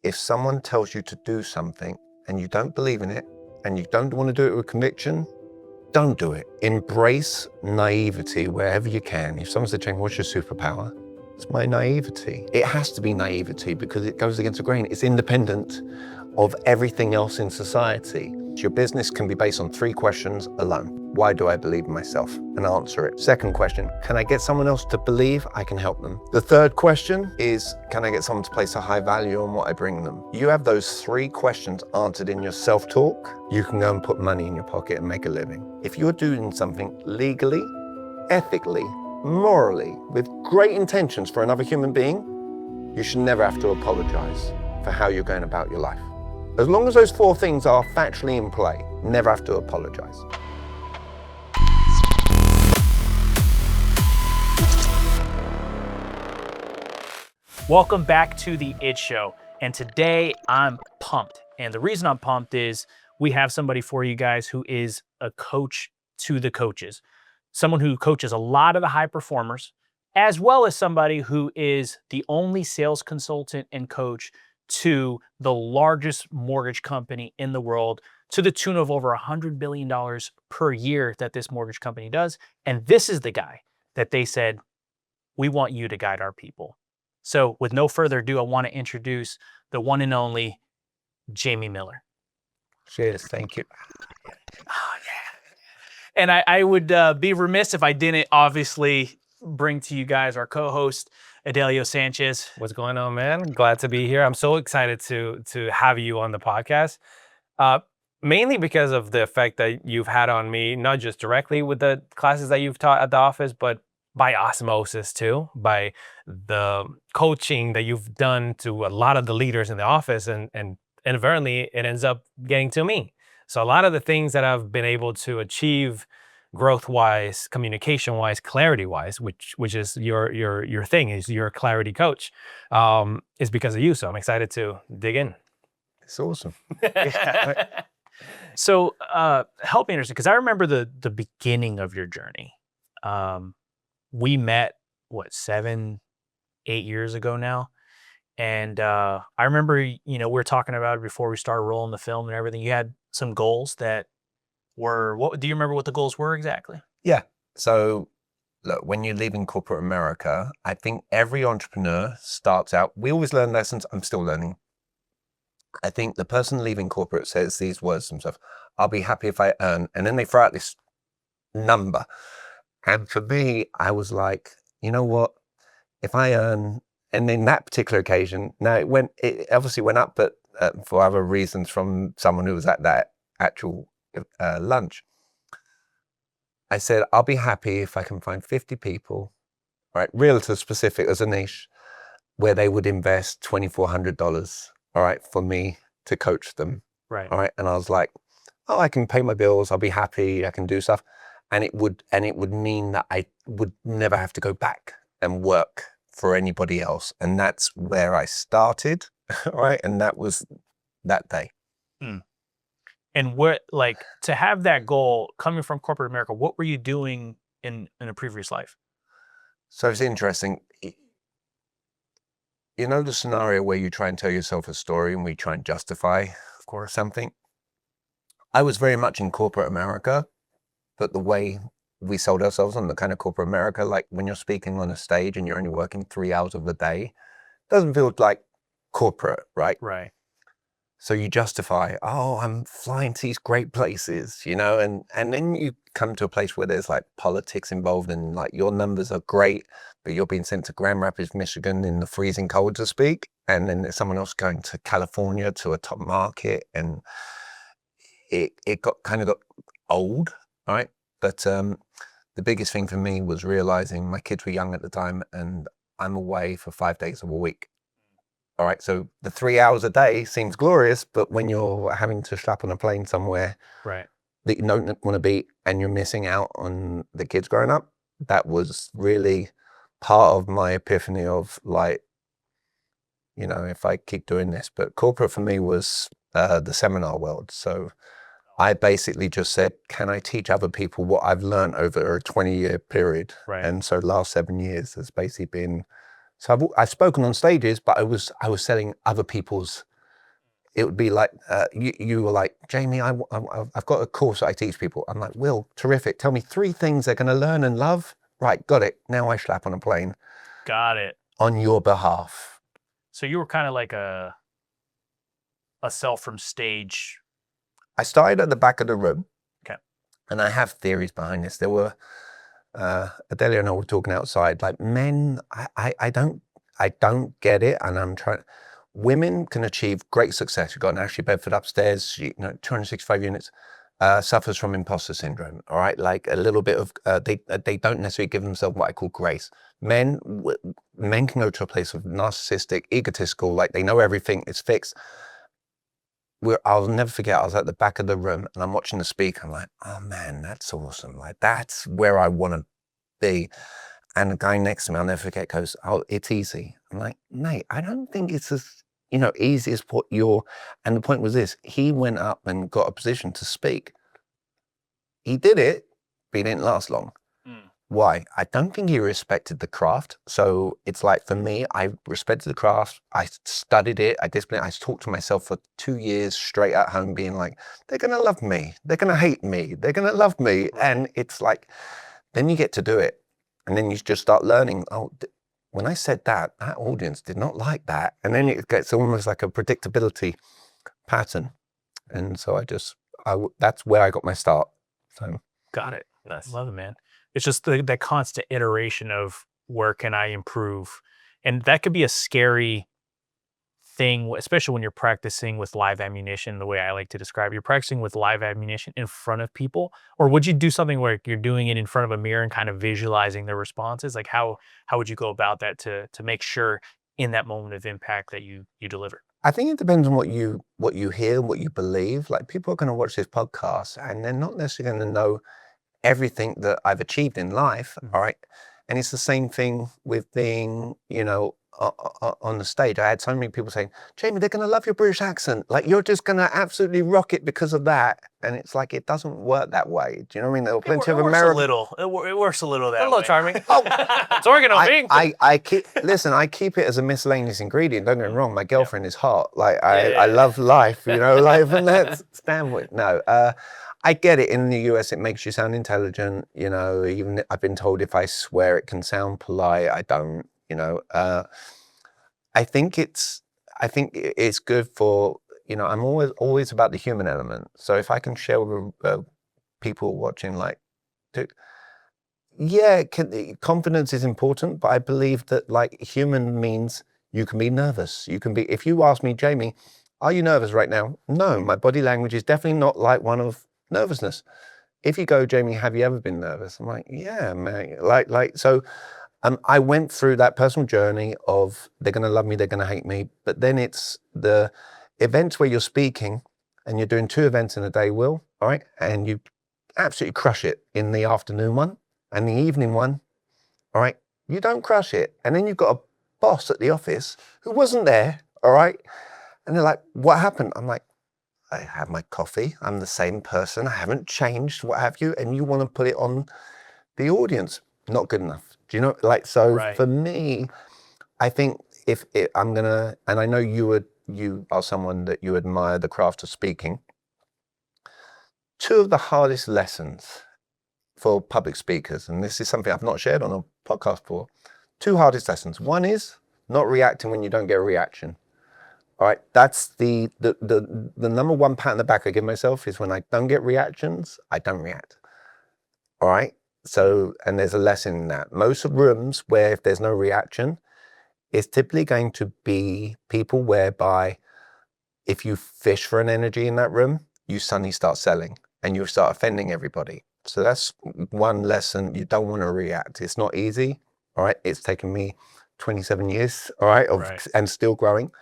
if someone tells you to do something and you don't believe in it and you don't want to do it with conviction, don't do it. Embrace naivety wherever you can. If someone said, what's your superpower? It's my naivety. It has to be naivety because it goes against the grain. It's independent of everything else in society. Your business can be based on 3 questions alone. Why do I believe in myself? And answer it. Second question, can I get someone else to believe I can help them? The third question is, can I get someone to place a high value on what I bring them? You have those 3 questions answered in your self-talk, you can go and put money in your pocket and make a living. If you're doing something legally, ethically, morally, with great intentions for another human being, you should never have to apologize for how you're going about your life. As long as those 4 things are factually in play, never have to apologize. Welcome back to the It Show. And today I'm pumped. And the reason I'm pumped is we have somebody for you guys who is a coach to the coaches. Someone who coaches a lot of the high performers, as well as somebody who is the only sales consultant and coach to the largest mortgage company in the world, to the tune of over $100 billion per year that this mortgage company does. And this is the guy that they said, we want you to guide our people. So with no further ado, I want to introduce the one and only Jamie Miller. Cheers, thank you. Oh, yeah. And I would be remiss if I didn't obviously bring to you guys our co-host, Edelio Sanchez. What's going on, man? Glad to be here. I'm so excited to have you on the podcast, mainly because of the effect that you've had on me, not just directly with the classes that you've taught at the office, but by osmosis too, by the coaching that you've done to a lot of the leaders in the office, and inadvertently it ends up getting to me. So a lot of the things that I've been able to achieve growth-wise, communication-wise, clarity-wise, which is your thing, is you're a clarity coach, is because of you. So I'm excited to dig in. It's awesome. So help me understand, because I remember the beginning of your journey. We met, 7, 8 years ago now. And I remember, we were talking about it before we started rolling the film and everything. You had some goals that were, do you remember what the goals were exactly? Yeah. So look, when you're leaving corporate America, I think every entrepreneur starts out, we always learn lessons. I'm still learning. I think the person leaving corporate says these words to themselves, I'll be happy if I earn, and then they throw out this number. And for me, I was like, you know what, if I earn, and in that particular occasion, now it obviously went up, but for other reasons from someone who was at that actual lunch. I said, I'll be happy if I can find 50 people, right, Realtors specific as a niche, where they would invest $2,400, all right, for me to coach them. Right. All right. And I was like, oh, I can pay my bills. I'll be happy. I can do stuff. And it would mean that I would never have to go back and work for anybody else. And that's where I started. All right. And that was that day. Mm. And what, to have that goal coming from corporate America, what were you doing in a previous life? So it's interesting. You know the scenario where you try and tell yourself a story and we try and justify, of course, something? I was very much in corporate America, but the way we sold ourselves on the kind of corporate America, like when you're speaking on a stage and you're only working 3 hours of the day, doesn't feel like corporate, right? Right. So you justify, oh, I'm flying to these great places, and then you come to a place where there's like politics involved and like your numbers are great, but you're being sent to Grand Rapids, Michigan in the freezing cold to speak. And then there's someone else going to California to a top market. And it got old, right? But the biggest thing for me was realizing my kids were young at the time and I'm away for 5 days of a week. All right, so the 3 hours a day seems glorious, but when you're having to strap on a plane somewhere right, that you don't want to be and you're missing out on the kids growing up, that was really part of my epiphany of if I keep doing this. But corporate for me was the seminar world. So I basically just said, can I teach other people what I've learned over a 20-year period? Right. And so last 7 years has basically been, so I've spoken on stages, but I was selling other people's it would be like, you were like, Jamie, I've got a course that I teach people. I'm like, Will, terrific. Tell me 3 things they're going to learn and love. Right, got it. Now I schlap on a plane. Got it. On your behalf. So you were kind of like a self from stage. I started at the back of the room. Okay. And I have theories behind this. There were, Edelio and I were talking outside, like men, I don't get it. And I'm trying, women can achieve great success. You've got an Ashley Bedford upstairs, 265 units, suffers from imposter syndrome. All right. Like a little bit of, they don't necessarily give themselves what I call grace. Men can go to a place of narcissistic, egotistical, like they know everything, it's fixed. I'll never forget, I was at the back of the room and I'm watching the speaker. I'm like, oh man, that's awesome. Like, that's where I want to be. And the guy next to me, I'll never forget, goes, oh, it's easy. I'm like, mate, I don't think it's as, easy as what you're, and the point was this, he went up and got a position to speak. He did it, but he didn't last long. Why? I don't think he respected the craft. So it's like, for me, I respected the craft. I studied it. I disciplined it. I talked to myself for 2 years straight at home being like, they're going to love me. They're going to hate me. They're going to love me. And it's like, then you get to do it. And then you just start learning. Oh, when I said that audience did not like that. And then it gets almost like a predictability pattern. And so that's where I got my start. So. Got it. Nice. Love it, man. It's just that constant iteration of where can I improve? And that could be a scary thing, especially when you're practicing with live ammunition, the way I like to describe it. You're practicing with live ammunition in front of people, or would you do something where you're doing it in front of a mirror and kind of visualizing the responses? Like how would you go about that to make sure in that moment of impact that you deliver? I think it depends on what you hear, what you believe. Like, people are going to watch this podcast and they're not necessarily going to know everything that I've achieved in life. All right. And it's the same thing with being, on the stage. I had so many people saying, Jamie, they're going to love your British accent. Like, you're just going to absolutely rock it because of that. And it's like, it doesn't work that way. Do you know what I mean? There are plenty of American. It works a little that way. A little charming. Oh, it's working on me. I keep it as a miscellaneous ingredient. Don't get me wrong. My girlfriend is hot. Like, I love life, life, and that's Stanwood. No, I get it. In the US, it makes you sound intelligent. Even I've been told if I swear, it can sound polite. I don't. I think it's good for. I'm always about the human element. So if I can share with people watching, like, confidence is important, but I believe that, like, human means you can be nervous. You can be. If you ask me, Jamie, are you nervous right now? No, my body language is definitely not like one of nervousness. If you go, Jamie, have you ever been nervous? I'm like, yeah, man. Like so. I went through that personal journey of they're going to love me, they're going to hate me. But then it's the events where you're speaking and you're doing 2 events in a day, Will, all right? And you absolutely crush it in the afternoon one and the evening one, all right? You don't crush it. And then you've got a boss at the office who wasn't there, all right? And they're like, what happened? I'm like, I had my coffee. I'm the same person. I haven't changed, what have you. And you want to put it on the audience. Not good enough. Do you know, like, so right. For me, I think if I'm going to, and I know you are someone that you admire the craft of speaking. 2 of the hardest lessons for public speakers, and this is something I've not shared on a podcast before, 2 hardest lessons. One is not reacting when you don't get a reaction. All right, that's the number 1 pat on the back I give myself is when I don't get reactions, I don't react. All right. So, and there's a lesson in that. Most of rooms where if there's no reaction, it's typically going to be people whereby if you fish for an energy in that room, you suddenly start selling and you start offending everybody. So that's one lesson. You don't want to react. It's not easy. All right. It's taken me 27 years. All right. And still growing.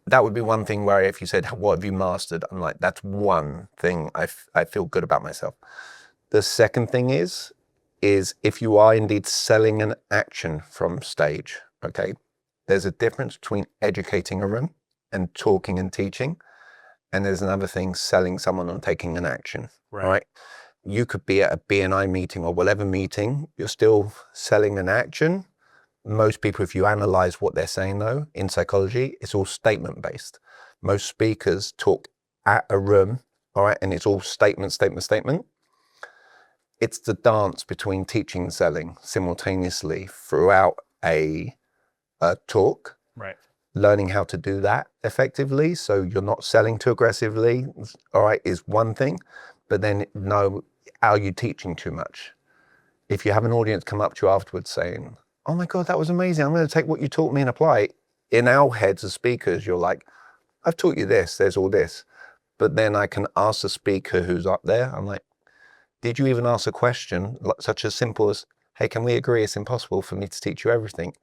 That would be one thing where if you said, what have you mastered? I'm like, that's one thing I feel good about myself. The second thing is if you are indeed selling an action from stage, okay, there's a difference between educating a room and talking and teaching. And there's another thing, selling someone on taking an action, right? You could be at a BNI meeting or whatever meeting, you're still selling an action, most people, if you analyze what they're saying though, in psychology, it's all statement based. Most speakers talk at a room, all right, and it's all statement, statement, statement. It's the dance between teaching and selling simultaneously throughout a talk. Right. Learning how to do that effectively, so you're not selling too aggressively, all right, is one thing. But then, no, are you teaching too much? If you have an audience come up to you afterwards saying, oh my God, that was amazing, I'm going to take what you taught me and apply it. In our heads as speakers, you're like, I've taught you this, there's all this. But then I can ask the speaker who's up there, I'm like, did you even ask a question such as simple as, hey, can we agree it's impossible for me to teach you everything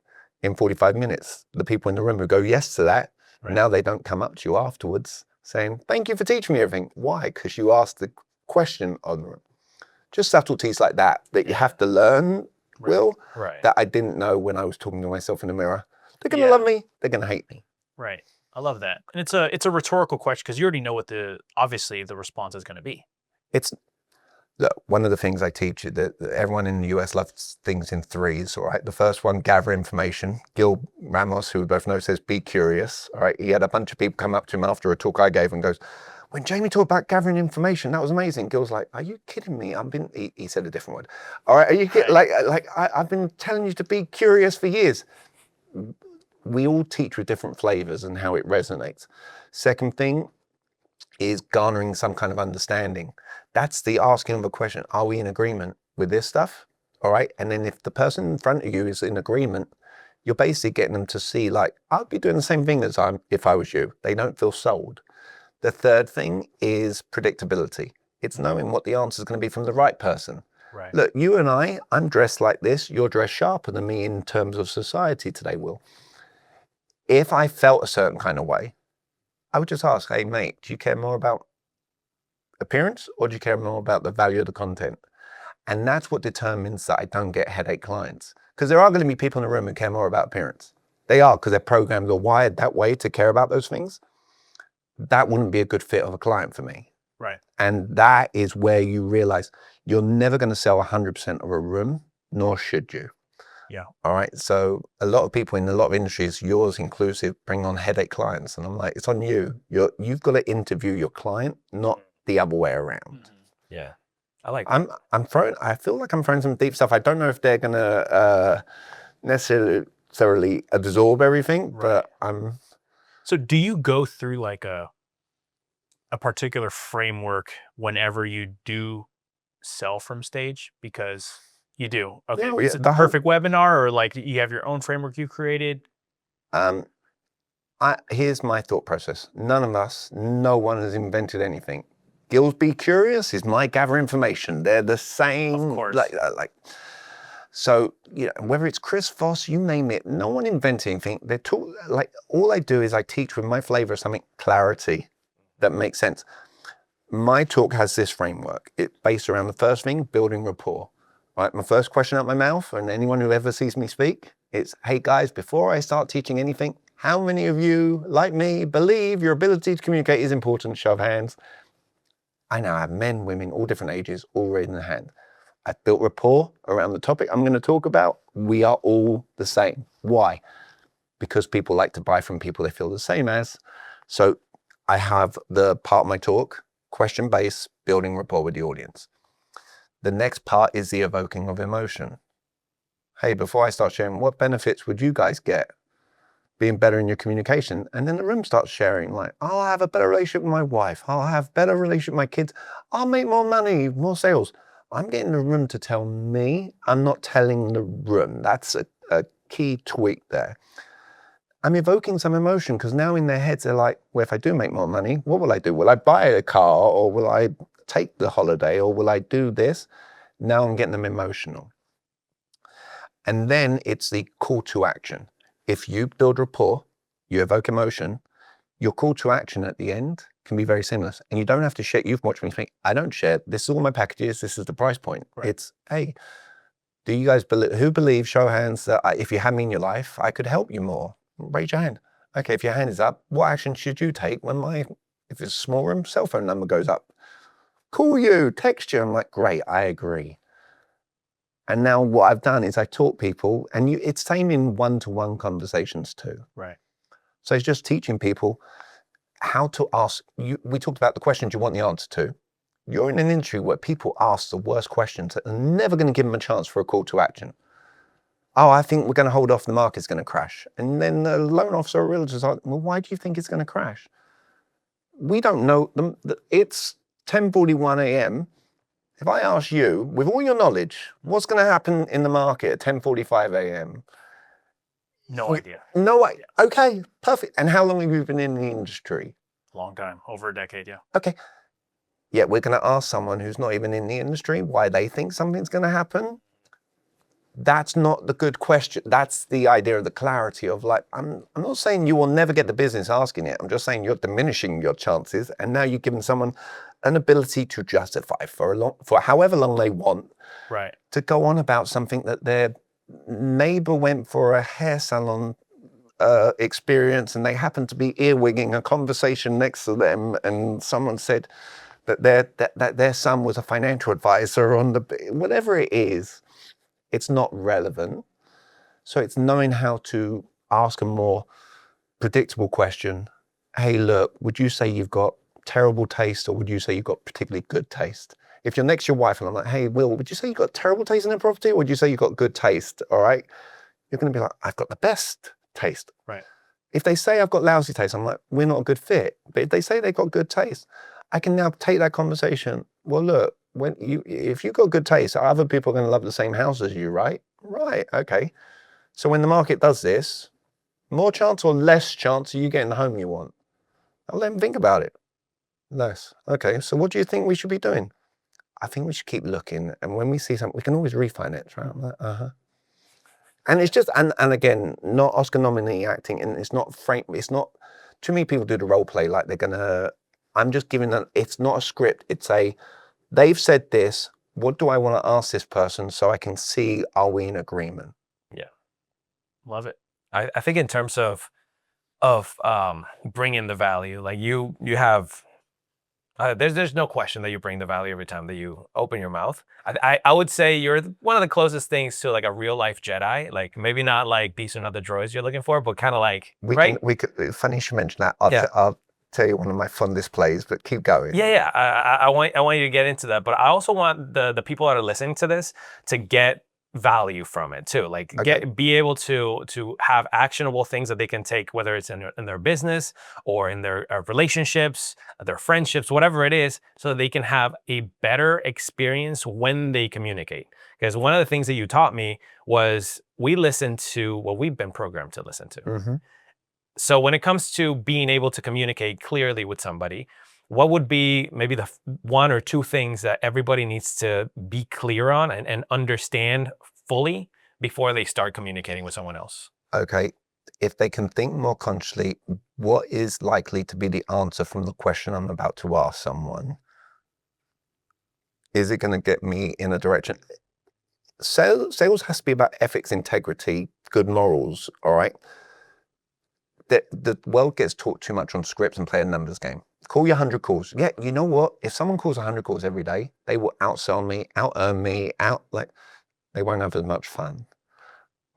in 45 minutes? The people in the room who go yes to that, Right. now they don't come up to you afterwards saying, thank you for teaching me everything. Why? Because you asked the question on the room. Just subtleties like that you have to learn, Will, Right. that I didn't know when I was talking to myself in the mirror. They're going to Yeah. love me, they're going to hate me. Right. I love that. And it's a rhetorical question because you already know what obviously the response is going to be. It's one of the things I teach is that everyone in the US loves things in threes, all right? The first one, gather information. Gil Ramos, who we both know, says, be curious, all right? He had a bunch of people come up to him after a talk I gave and goes, when Jamie talked about gathering information, that was amazing. Gil's like, are you kidding me? He said a different word. All right, are you kidding? I've been telling you to be curious for years. We all teach with different flavors and how it resonates. Second thing is garnering some kind of understanding. That's the asking of a question. Are we in agreement with this stuff? All right. And then if the person in front of you is in agreement, you're basically getting them to see, like, I'd be doing the same thing as if I was you. They don't feel sold. The third thing is predictability. It's knowing what the answer is going to be from the right person. Right. Look, you and I'm dressed like this. You're dressed sharper than me in terms of society today, Will. If I felt a certain kind of way, I would just ask, hey, mate, do you care more about appearance or do you care more about the value of the content? And that's what determines that I don't get headache clients. Because there are going to be people in the room who care more about appearance. They are, because their programs are wired that way to care about those things. That wouldn't be a good fit of a client for me. Right. And that is where you realize you're never going to sell 100% of a room, nor should you. Yeah. All right. So a lot of people in a lot of industries, yours inclusive, bring on headache clients. And I'm like, it's on you. You've got to interview your client, not the other way around. Yeah. I like I feel like I'm throwing some deep stuff. I don't know if they're going to necessarily absorb everything, but I'm... So do you go through like a particular framework whenever you do sell from stage? Because you do. Okay. Yeah, Is it the perfect webinar, or like you have your own framework you created? Here's my thought process. No one has invented anything. Gil's Be Curious is my gather information. They're the same. Of course. So, you know, whether it's Chris Voss, you name it, no one invented anything. All I do is I teach with my flavor of something, clarity that makes sense. My talk has this framework. It's based around the first thing, building rapport. Right, my first question out my mouth, and anyone who ever sees me speak, it's, hey guys, before I start teaching anything, how many of you, like me, believe your ability to communicate is important? Show of hands. I now have men, women, all different ages, all raising their hand. I've built rapport around the topic I'm going to talk about. We are all the same. Why? Because people like to buy from people they feel the same as. So I have the part of my talk, question-based, building rapport with the audience. The next part is the evoking of emotion. Hey, before I start sharing, what benefits would you guys get being better in your communication? And then the room starts sharing, like, I'll have a better relationship with my wife. I'll have better relationship with my kids. I'll make more money, more sales. I'm getting the room to tell me. I'm not telling the room. That's a key tweak there. I'm evoking some emotion because now in their heads, they're like, well, if I do make more money, what will I do? Will I buy a car, or will I take the holiday, or will I do this? Now I'm getting them emotional. And then it's the call to action. If you build rapport, you evoke emotion, your call to action at the end can be very seamless. And you don't have to share. You've watched me think, I don't share. This is all my packages. This is the price point. Right. It's, hey, do you guys believe, who believes, show hands, that if you had me in your life, I could help you more? Raise your hand. Okay, if your hand is up, what action should you take when if it's a small room, cell phone number goes up? Call you, text you. I'm like, great, I agree. And now what I've done is I taught people, and it's same in one-to-one conversations too. Right. So it's just teaching people how to ask. We talked about the questions you want the answer to. You're in an industry where people ask the worst questions that are never going to give them a chance for a call to action. Oh, I think we're going to hold off, the market's going to crash. And then the loan officer or realtor is like, well, why do you think it's going to crash? We don't know. It's 10:41 a.m. If I ask you, with all your knowledge, what's going to happen in the market at 10:45 a.m.? No idea. No way. Okay, perfect. And how long have you been in the industry? Long time, over a decade, yeah. Okay. Yet we're going to ask someone who's not even in the industry why they think something's going to happen. That's not the good question. That's the idea of the clarity of like, I'm not saying you will never get the business asking it. I'm just saying you're diminishing your chances. And now you've given someone an ability to justify for however long they want, right, to go on about something that their neighbor went for a hair salon experience and they happened to be earwigging a conversation next to them, and someone said that their son was a financial advisor on the, whatever it is, it's not relevant. So it's knowing how to ask a more predictable question. Hey, look, would you say you've got terrible taste, or would you say you've got particularly good taste? If you're next to your wife and I'm like, hey, Will, would you say you've got terrible taste in the property, or would you say you've got good taste? All right. You're going to be like, I've got the best taste. right. If they say I've got lousy taste, I'm like, we're not a good fit. But if they say they've got good taste, I can now take that conversation. Well, look, if you've got good taste, other people are going to love the same house as you, right? Right. Okay. So when the market does this, more chance or less chance of you getting the home you want? I'll let them think about it. Less. Okay. So what do you think we should be doing? I think we should keep looking. And when we see something, we can always refinance, right? I'm like, uh-huh. And it's just, and again, not Oscar nominee acting, and it's not too many people do the role play like they're gonna, I'm just giving them, it's not a script, it's they've said this, what do I want to ask this person so I can see, are we in agreement? Yeah. Love it. I think in terms of bringing the value, like you have, there's no question that you bring the value every time that you open your mouth. I would say you're one of the closest things to like a real life Jedi. Like maybe not like these are not the droids you're looking for, but kind of like, right? It's funny you should mention that. Yeah. I'll tell you one of my fondest plays, but keep going. Yeah. I want you to get into that, but I also want the people that are listening to this to get value from it too. Like Okay. be able to have actionable things that they can take, whether it's in their business or in their relationships, their friendships, whatever it is, so that they can have a better experience when they communicate. Because one of the things that you taught me was we listen to what we've been programmed to listen to. Mm-hmm. So when it comes to being able to communicate clearly with somebody, what would be maybe the one or two things that everybody needs to be clear on and understand fully before they start communicating with someone else? Okay. If they can think more consciously, what is likely to be the answer from the question I'm about to ask someone? Is it going to get me in a direction? Sales has to be about ethics, integrity, good morals, all right? The world gets taught too much on scripts and play a numbers game. Call your 100 calls. Yeah, you know what? If someone calls 100 calls every day, they will outsell me, out-earn me, they won't have as much fun.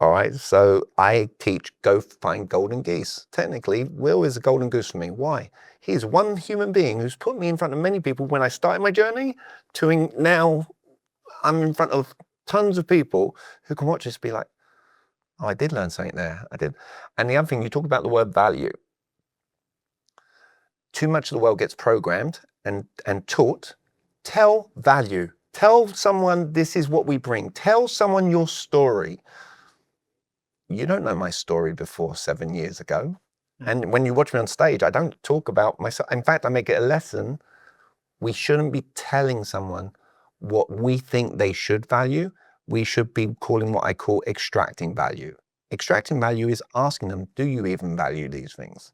All right, so I teach go find golden geese. Technically, Will is a golden goose for me. Why? He's one human being who's put me in front of many people when I started my journey to now I'm in front of tons of people who can watch this and be like, oh, I did learn something there. I did. And the other thing, you talk about the word value. Too much of the world gets programmed and taught. Tell value. Tell someone this is what we bring. Tell someone your story. You don't know my story before 7 years ago. And when you watch me on stage, I don't talk about myself. In fact, I make it a lesson. We shouldn't be telling someone what we think they should value. We should be calling what I call extracting value. Extracting value is asking them, do you even value these things?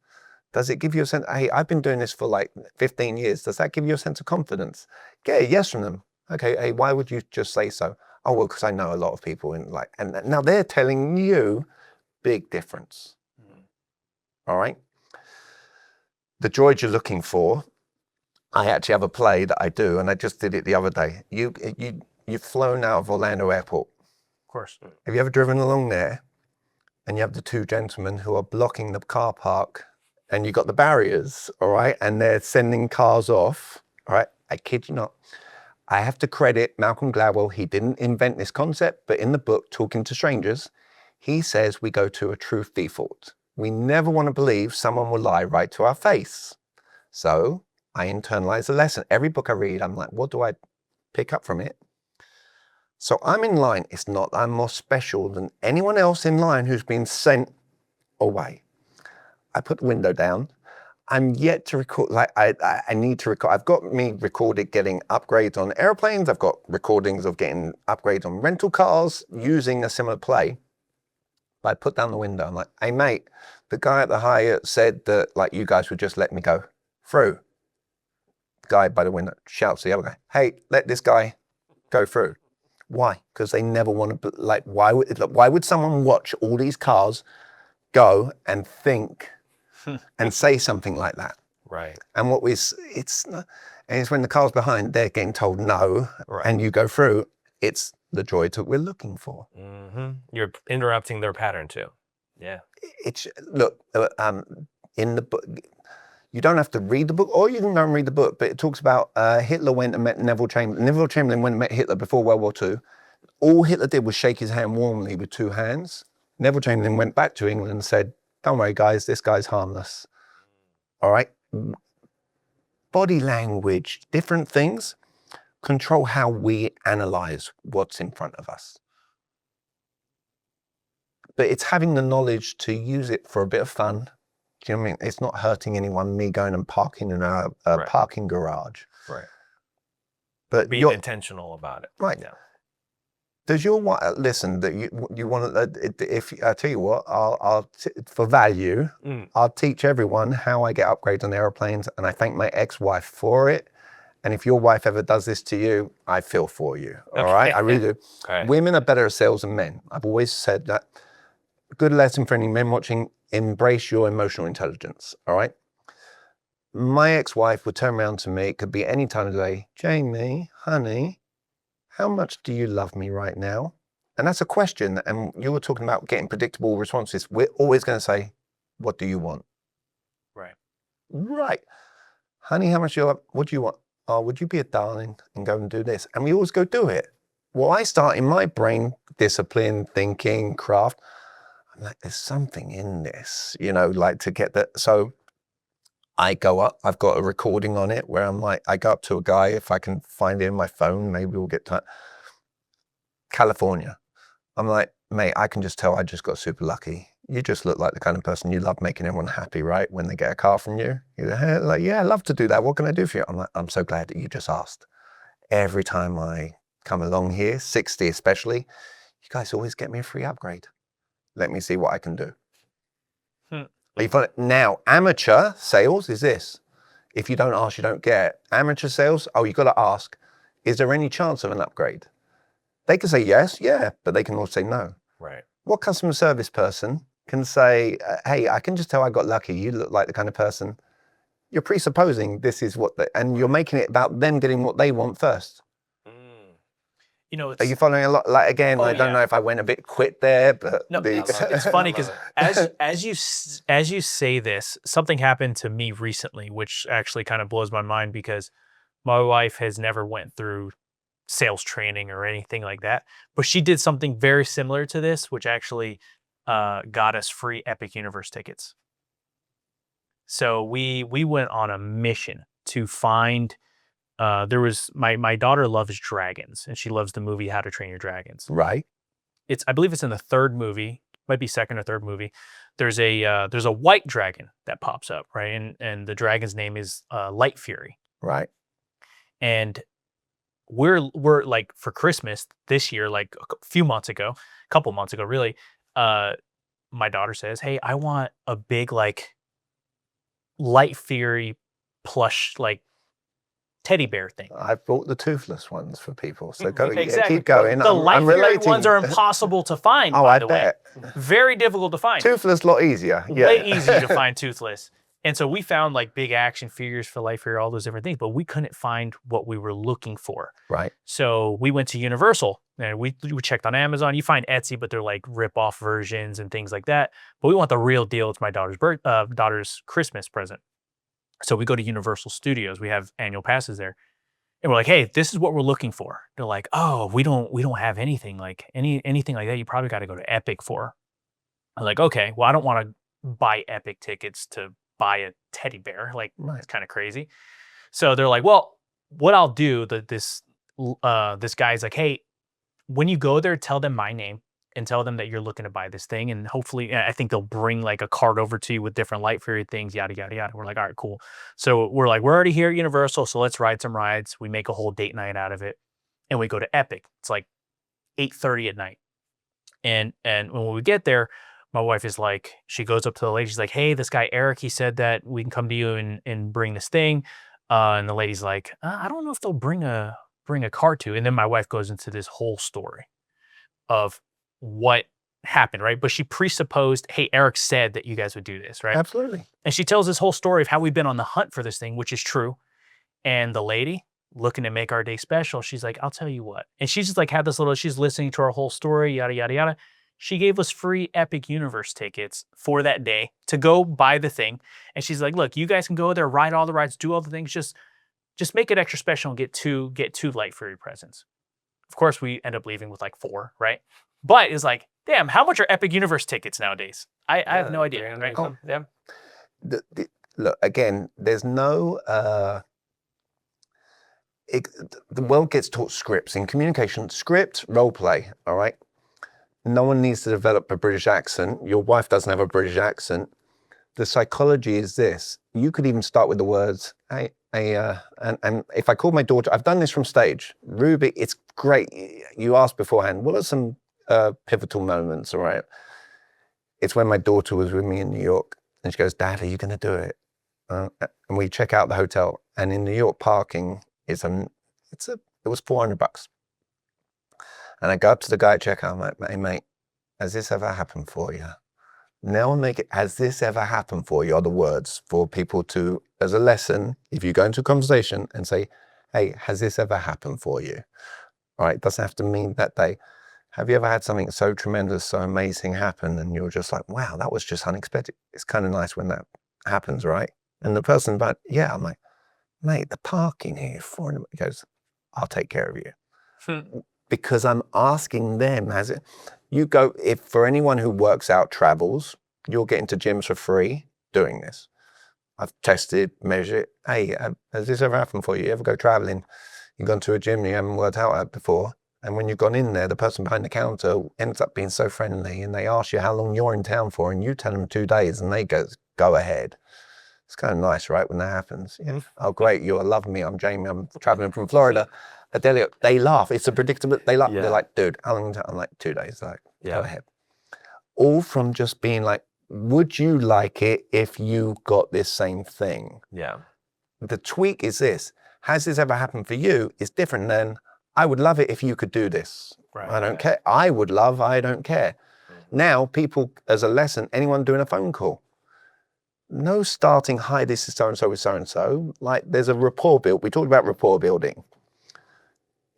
Does it give you a sense, hey, I've been doing this for like 15 years. Does that give you a sense of confidence? Get a yes from them. Okay, hey, why would you just say so? Oh, well, because I know a lot of people and now they're telling you big difference. All right. The droid you're looking for, I actually have a play that I do, and I just did it the other day. You've flown out of Orlando Airport. course. Have you ever driven along there and you have the two gentlemen who are blocking the car park and you got the barriers, all right, and they're sending cars off, all right? I kid you not. I have to credit Malcolm Gladwell. He didn't invent this concept, but in the book, Talking to Strangers, he says we go to a truth default. We never want to believe someone will lie right to our face. So I internalize the lesson. Every book I read, I'm like, what do I pick up from it? So I'm in line. It's not that I'm more special than anyone else in line who's been sent away. I put the window down. I'm yet to record, like I need to record. I've got me recorded getting upgrades on airplanes. I've got recordings of getting upgrades on rental cars using a similar play. But I put down the window. I'm like, hey mate, the guy at the Hyatt said that like you guys would just let me go through. The guy by the window shouts to the other guy, hey, let this guy go through. Why? Because they never want to, like, why would someone watch all these cars go and think and say something like that? Right. And it's when the car's behind, they're getting told no, and you go through, it's the droids that we're looking for. You're interrupting their pattern too. Yeah. Look, in the book, you don't have to read the book, or you can go and read the book, but it talks about Hitler went and met Neville Chamberlain. Neville Chamberlain went and met Hitler before World War II. All Hitler did was shake his hand warmly with two hands. Neville Chamberlain went back to England and said, don't worry, guys, this guy's harmless. All right? Body language, different things control how we analyze what's in front of us. But it's having the knowledge to use it for a bit of fun. Do you know what I mean? It's not hurting anyone, me going and parking in a parking garage. Right. But being intentional about it. Right. Yeah. Does your wife, listen, that you want to, if I tell you what, I'll for value, I'll teach everyone how I get upgrades on airplanes, and I thank my ex-wife for it. And if your wife ever does this to you, I feel for you. All right? I really do. Okay. Women are better at sales than men. I've always said that. Good lesson for any men watching, embrace your emotional intelligence. All right? My ex-wife would turn around to me, it could be any time of the day, Jamie, honey, how much do you love me right now? And that's a question. And you were talking about getting predictable responses. We're always going to say, what do you want? Right. Right. Honey, how much do you love? What do you want? Oh, would you be a darling and go and do this? And we always go do it. Well, I start in my brain, discipline, thinking, craft. I'm like, there's something in this, you know, like to get that. So I go up, I've got a recording on it where I'm like, I go up to a guy, if I can find it in my phone, maybe we'll get to California. I'm like, mate, I can just tell I just got super lucky. You just look like the kind of person you love making everyone happy, right? When they get a car from you. You're like, yeah, I love to do that. What can I do for you? I'm like, I'm so glad that you just asked. Every time I come along here, 60 especially, you guys always get me a free upgrade. Let me see what I can do. Now, amateur sales is this. If you don't ask, you don't get. Amateur sales, oh, you got to ask, is there any chance of an upgrade? They can say yes, yeah, but they can also say no. Right. What customer service person can say, hey, I can just tell I got lucky. You look like the kind of person, you're presupposing this is what, and you're making it about them getting what they want first. You know, Are you following a lot? Like, again, I don't know if I went a bit quick there, but no, it's funny because as you say this, something happened to me recently, which actually kind of blows my mind because my wife has never went through sales training or anything like that, but she did something very similar to this, which actually got us free Epic Universe tickets. So we went on a mission to find. There was my daughter loves dragons and she loves the movie How to Train Your Dragons. Right. I believe it's in the third movie, might be second or third movie. There's a white dragon that pops up, right? And the dragon's name is Light Fury. Right. And we're like for Christmas this year, like a couple months ago, really, my daughter says, hey, I want a big like Light Fury plush like teddy bear thing. I've bought the toothless ones for people, so go, exactly. keep going. The Light Fury relating. ones are impossible to find, oh, by I the bet. way. Very difficult to find. Toothless, a lot easier. Yeah. Way easier to find toothless. And so we found like big action figures for Light Fury, all those different things, but we couldn't find what we were looking for. Right. So we went to Universal And we checked on Amazon. You find Etsy, but they're like rip-off versions and things like that. But we want the real deal. It's my daughter's Christmas present. So we go to Universal Studios. We have annual passes there. And we're like, hey, this is what we're looking for. They're like, oh, we don't have anything like anything like that. You probably got to go to Epic for. I'm like, okay, well, I don't want to buy Epic tickets to buy a teddy bear. Like, it's kind of crazy. So they're like, well, what I'll do, this guy's like, hey, when you go there, tell them my name and tell them that you're looking to buy this thing. And hopefully, I think they'll bring like a card over to you with different light fairy things, yada, yada, yada. We're like, all right, cool. So we're like, we're already here at Universal, so let's ride some rides. We make a whole date night out of it. And we go to Epic. It's like 8:30 at night. And when we get there, my wife is like, she goes up to the lady. She's like, hey, this guy, Eric, he said that we can come to you and bring this thing. And the lady's like, I don't know if they'll bring a card to. And then my wife goes into this whole story of what happened, right? But she presupposed, hey, Eric said that you guys would do this, right? Absolutely. And she tells this whole story of how we've been on the hunt for this thing, which is true. And the lady, looking to make our day special, she's like, I'll tell you what. And she's just like had this little, she's listening to our whole story, yada, yada, yada. She gave us free Epic Universe tickets for that day to go buy the thing. And she's like, look, you guys can go there, ride all the rides, do all the things, just make it extra special and get two light fairy presents. Of course, we end up leaving with like 4, right? But it's like, damn, how much are Epic Universe tickets nowadays? I have no idea, right? Yeah. Look, again, there's no... the world gets taught scripts. In communication, script, role play, all right? No one needs to develop a British accent. Your wife doesn't have a British accent. The psychology is this. You could even start with the words, and if I call my daughter, I've done this from stage. Ruby, it's great. You asked beforehand, what are some pivotal moments, all right? It's when my daughter was with me in New York and she goes, Dad, are you going to do it? And we check out the hotel, and in New York parking, it was $400. And I go up to the guy at checkout, I'm like, hey, mate, has this ever happened for you? Now has this ever happened for you? Are the words for people to, as a lesson, if you go into a conversation and say, hey, has this ever happened for you? All right, it doesn't have to mean that day. Have you ever had something so tremendous, so amazing happen, and you're just like, wow, that was just unexpected. It's kind of nice when that happens, right? And the person, but yeah, I'm like, mate, the parking here, $400. He goes, I'll take care of you. Because I'm asking them, if for anyone who works out, travels, you'll get into gyms for free doing this. I've tested, measured. Hey, has this ever happened for you? You ever go traveling? You've gone to a gym you haven't worked out at before. And when you've gone in there, the person behind the counter ends up being so friendly, and they ask you how long you're in town for, and you tell them 2 days, and they go ahead. It's kind of nice, right, when that happens. Yeah. Oh, great, you're loving me. I'm Jamie. I'm traveling from Florida. Edelio, they laugh. It's a predictable. They laugh. Yeah. They're like, dude, how long? I'm like, 2 days. Like, go ahead. All from just being like, would you like it if you got this same thing? Yeah. The tweak is this. Has this ever happened for you? It's different than, I would love it if you could do this. Right. I don't care. I don't care. Mm-hmm. Now, people, as a lesson, anyone doing a phone call, no starting, hi, this is so-and-so with so-and-so. Like, there's a rapport built. We talked about rapport building.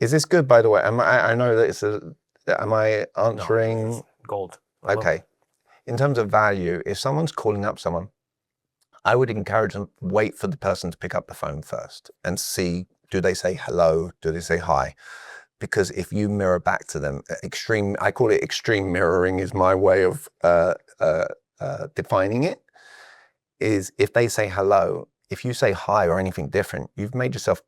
Is this good, by the way? I know that am I answering? No, gold. Okay. In terms of value, if someone's calling up someone, I would encourage them, wait for the person to pick up the phone first and see, do they say hello? Do they say hi? Because if you mirror back to them, I call it extreme mirroring is my way of defining it, is if they say hello, if you say hi or anything different, you've made yourself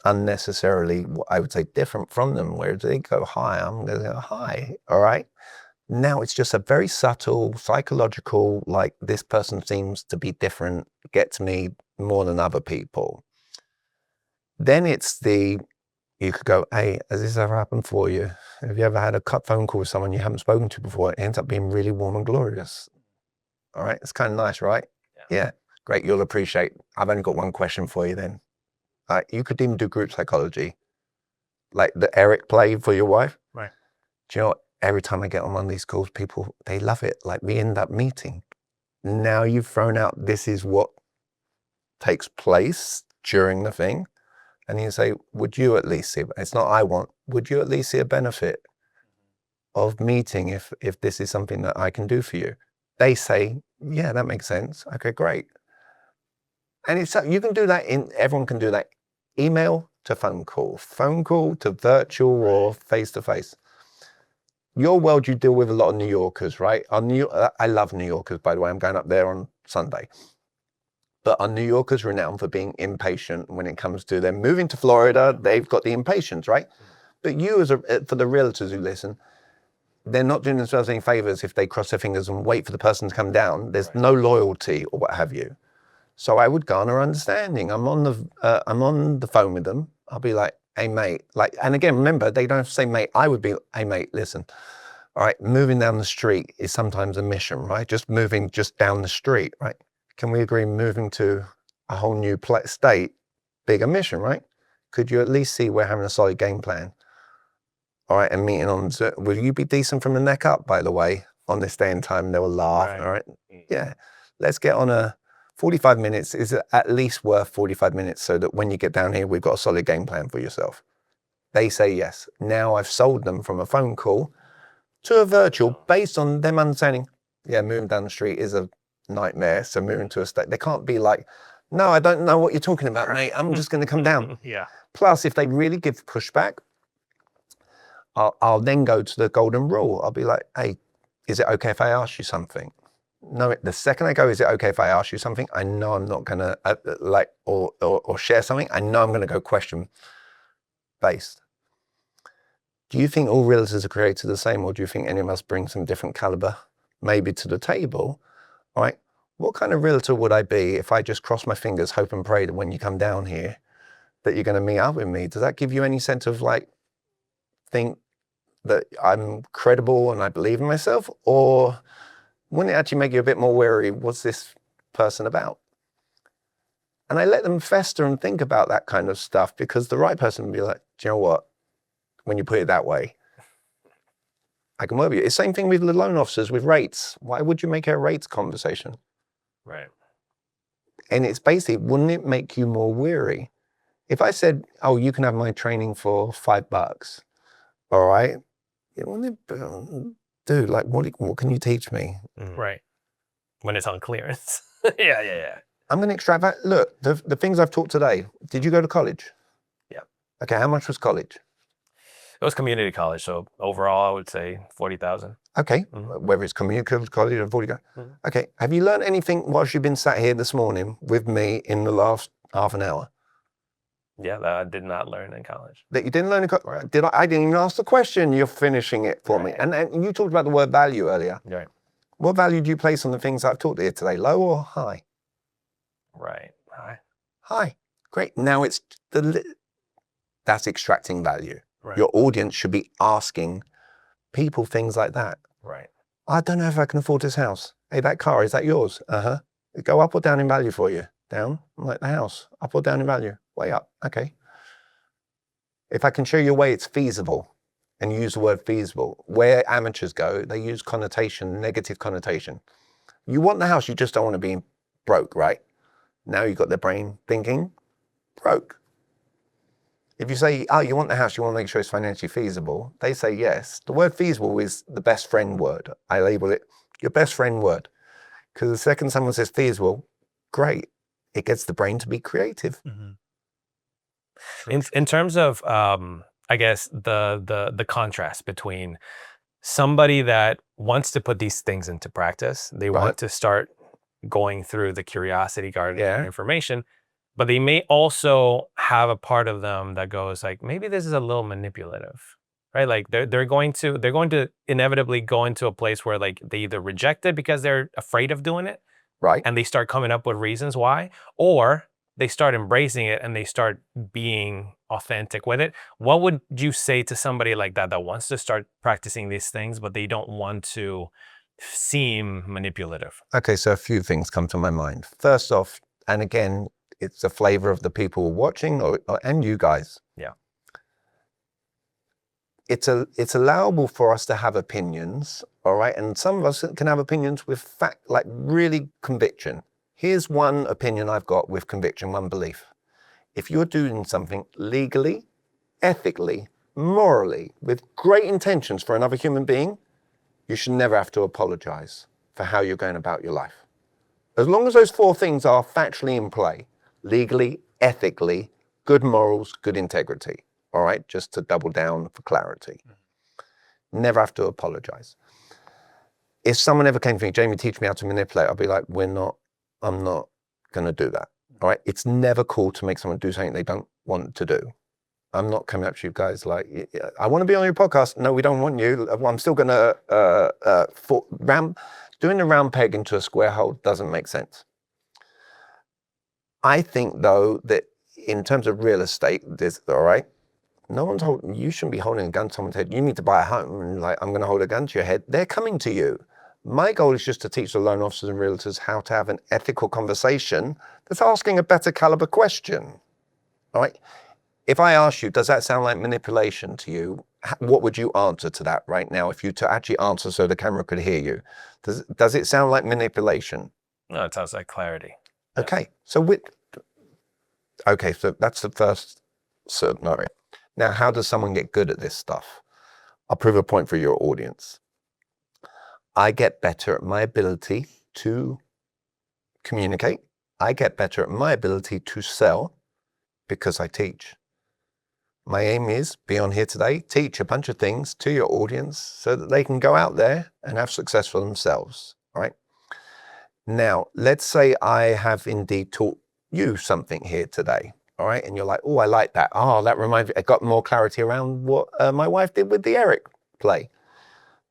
unnecessarily, I would say, different from them. Where they go hi, I'm going to go hi, all right? Now it's just a very subtle, psychological, like this person seems to be different, gets me more than other people. Then it's you could go, hey, has this ever happened for you? Have you ever had a phone call with someone you haven't spoken to before? It ends up being really warm and glorious. All right, it's kind of nice, right? Yeah, great, you'll appreciate. I've only got one question for you then. You could even do group psychology, like the Eric play for your wife. Right. Do you know what? Every time I get on one of these calls, people, they love it. Like, we end up meeting. Now you've thrown out, this is what takes place during the thing. And you say, would you at least see, it's not I want, would you at least see a benefit? of meeting if this is something that I can do for you. They say, yeah, that makes sense. Okay, great. And it's you can do that everyone can do that. Email to phone call to virtual or face-to-face. Your world, you deal with a lot of New Yorkers, right? I love New Yorkers, by the way. I'm going up there on Sunday. But are New Yorkers renowned for being impatient when it comes to them moving to Florida? They've got the impatience, right? But you, for the realtors who listen, they're not doing themselves any favors if they cross their fingers and wait for the person to come down. There's no loyalty or what have you. So I would garner understanding. I'm on the phone with them. I'll be like, hey mate, and again, remember, they don't have to say mate. I would be, hey mate, listen. All right, moving down the street is sometimes a mission, right? Just moving down the street, right? Can we agree moving to a whole new state, bigger mission, right? Could you at least see we're having a solid game plan? All right, and meeting on, will you be decent from the neck up, by the way, on this day and time? They will laugh, all right? Yeah, let's get on a 45 minutes. Is it at least worth 45 minutes so that when you get down here, we've got a solid game plan for yourself? They say yes. Now I've sold them from a phone call to a virtual based on them understanding, yeah, moving down the street is a nightmare. So moving to a state, they can't be like, no, I don't know what you're talking about, mate. I'm just going to come down. Yeah. Plus, if they really give pushback, I'll then go to the golden rule. I'll be like, hey, is it okay if I ask you something? No, the second I go, is it okay if I ask you something? I know I'm not going to or share something. I know I'm going to go question based. Do you think all realtors are created the same, or do you think any of us bring some different caliber maybe to the table? All right, what kind of realtor would I be if I just cross my fingers, hope and pray that when you come down here that you're going to meet up with me? Does that give you any sense of think that I'm credible and I believe in myself? Or wouldn't it actually make you a bit more wary? What's this person about? And I let them fester and think about that kind of stuff, because the right person would be like, do you know what? When you put it that way, I can work with you. It's the same thing with the loan officers with rates. Why would you make it a rates conversation? Right. And it's basically, wouldn't it make you more weary? If I said, oh, you can have my training for $5, all right? Dude, what can you teach me? Right. When it's on clearance. Yeah. I'm going to extract. Look, the things I've taught today, did you go to college? Yeah. Okay, how much was college? It was community college, so overall, I would say 40,000. Okay, whether it's community college or 40,000. Okay, have you learned anything whilst you've been sat here this morning with me in the last half an hour? Yeah, that I did not learn in college. That you didn't learn in college? I didn't even ask the question. You're finishing it for me. And you talked about the word value earlier. Right. What value do you place on the things I've taught you today? Low or high? Right. High. High. Great. Now that's extracting value. Right. Your audience should be asking people things like that. Right. I don't know if I can afford this house. Hey, that car, is that yours? Uh-huh. Go up or down in value for you? Down, like the house. Up or down in value? Way up. Okay. If I can show you a way it's feasible, and use the word feasible, where amateurs go, they use connotation, negative connotation. You want the house, you just don't want to be broke, right? Now you've got their brain thinking broke. If you say, oh, you want the house, you want to make sure it's financially feasible, they say yes. The word feasible is the best friend word. I label it your best friend word. Because the second someone says feasible, great. It gets the brain to be creative. In terms of, I guess, the contrast between somebody that wants to put these things into practice, they want to start going through the curiosity garden information, but they may also have a part of them that goes like, maybe this is a little manipulative, right? Like they're going to inevitably go into a place where like they either reject it because they're afraid of doing it, right? And they start coming up with reasons why, or they start embracing it and they start being authentic with it. What would you say to somebody like that wants to start practicing these things, but they don't want to seem manipulative? Okay, so a few things come to my mind. First off, and again, it's a flavor of the people watching and you guys. Yeah. It's allowable for us to have opinions, all right? And some of us can have opinions with fact, like really conviction. Here's one opinion I've got with conviction, one belief. If you're doing something legally, ethically, morally, with great intentions for another human being, you should never have to apologize for how you're going about your life. As long as those 4 things are factually in play, legally, ethically, good morals, good integrity, all right, just to double down for clarity. Never have to apologize. If someone ever came to me, Jamie, teach me how to manipulate, I'll be like, I'm not going to do that. All right. It's never cool to make someone do something they don't want to do. I'm not coming up to you guys like, I want to be on your podcast. No, we don't want you. I'm still going to, doing a round peg into a square hole doesn't make sense. I think though that in terms of real estate, all right, no one's holding, you shouldn't be holding a gun to someone's head. You need to buy a home and like, I'm going to hold a gun to your head. They're coming to you. My goal is just to teach the loan officers and realtors how to have an ethical conversation that's asking a better caliber question. All right. If I ask you, does that sound like manipulation to you? What would you answer to that right now if you to actually answer so the camera could hear you? Does it sound like manipulation? No, it sounds like clarity. Okay. So so that's the first scenario. Now, how does someone get good at this stuff? I'll prove a point for your audience. I get better at my ability to communicate. I get better at my ability to sell because I teach. My aim is, be on here today, teach a bunch of things to your audience so that they can go out there and have success for themselves, right? Now, let's say I have indeed taught you something here today, all right? And you're like, oh, I like that. Oh, that reminds me, I got more clarity around what my wife did with the Eric play.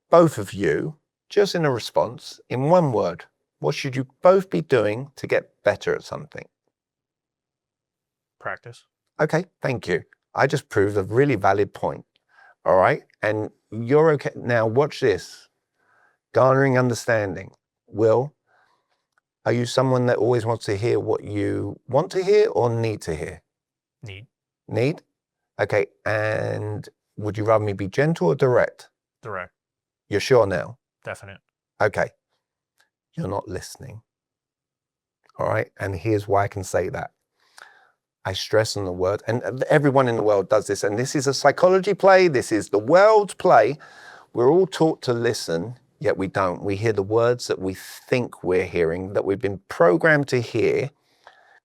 Both of you, just in a response, in one word, what should you both be doing to get better at something? Practice. Okay, thank you. I just proved a really valid point. All right. And you're okay. Now watch this. Garnering understanding. Will, are you someone that always wants to hear what you want to hear or need to hear? Need? Okay. And would you rather me be gentle or direct? Direct. You're sure now? Definite. Okay. You're not listening. All right. And here's why I can say that. I stress on the word, and everyone in the world does this, and this is a psychology play, this is the world's play. We're all taught to listen, yet we don't. We hear the words that we think we're hearing, that we've been programmed to hear,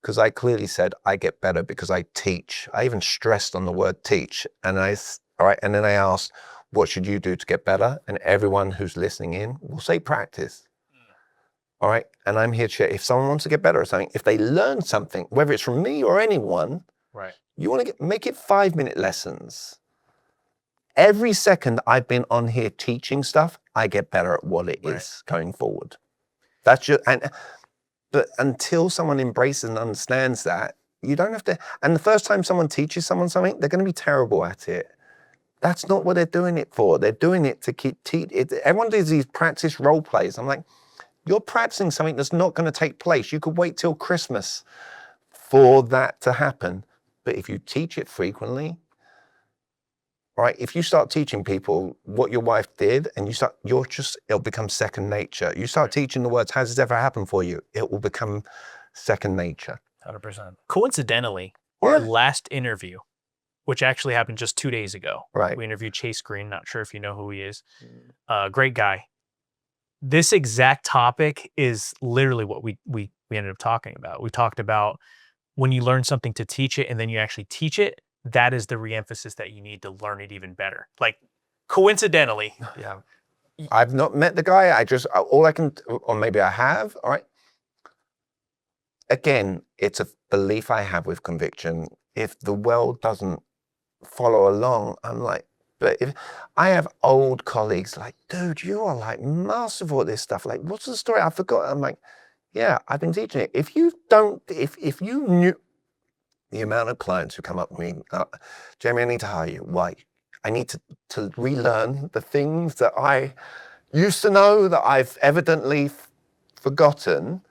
because I clearly said, I get better because I teach. I even stressed on the word teach, and and then I asked, what should you do to get better? And everyone who's listening in will say practice. All right. And I'm here to share. If someone wants to get better at something, if they learn something, whether it's from me or anyone, right, you want to make it 5-minute lessons. Every second I've been on here teaching stuff, I get better at what it is going forward. That's just, but until someone embraces and understands that, you don't have to. And the first time someone teaches someone something, they're going to be terrible at it. That's not what they're doing it for. They're doing it to keep everyone does these practice role plays. I'm like, you're practicing something that's not going to take place. You could wait till Christmas for that to happen. But if you teach it frequently, right? If you start teaching people what your wife did and it'll become second nature. You start teaching the words, has this ever happened for you? It will become second nature. 100%. Coincidentally, our last interview, which actually happened just 2 days ago. Right. We interviewed Chase Green. Not sure if you know who he is. Great guy. This exact topic is literally what we ended up talking about. We talked about when you learn something to teach it and then you actually teach it, that is the reemphasis that you need to learn it even better. Like coincidentally. Yeah. I've not met the guy. Or maybe I have. All right. Again, it's a belief I have with conviction. If the world doesn't follow along, I'm like, but if I have old colleagues like, dude, you are like masterful at this stuff. Like, what's the story? I forgot. I'm like, yeah, I've been teaching it. If you knew the amount of clients who come up to me, Jamie, I need to hire you. Why? I need to relearn the things that I used to know that I've evidently forgotten.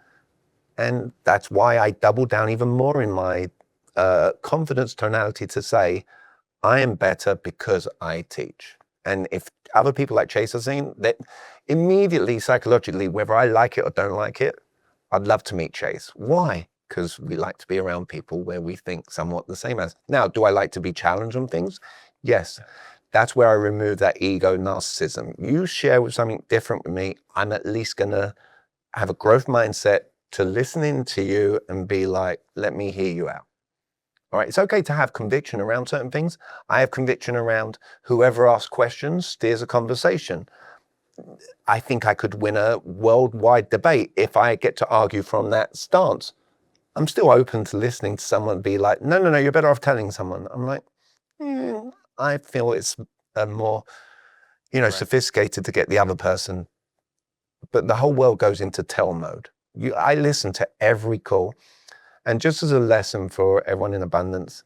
And that's why I double down even more in my confidence tonality to say, I am better because I teach. And if other people like Chase are saying that, immediately psychologically, whether I like it or don't like it, I'd love to meet Chase. Why? Because we like to be around people where we think somewhat the same as. Now, do I like to be challenged on things? Yes. That's where I remove that ego narcissism. You share with something different with me, I'm at least going to have a growth mindset to listening to you and be like, let me hear you out. All right. It's okay to have conviction around certain things. I have conviction around whoever asks questions steers a conversation. I think I could win a worldwide debate if I get to argue from that stance. I'm still open to listening to someone be like, no, you're better off telling someone. I'm like, I feel it's more, sophisticated to get the other person. But the whole world goes into tell mode. I listen to every call. And just as a lesson for everyone in abundance,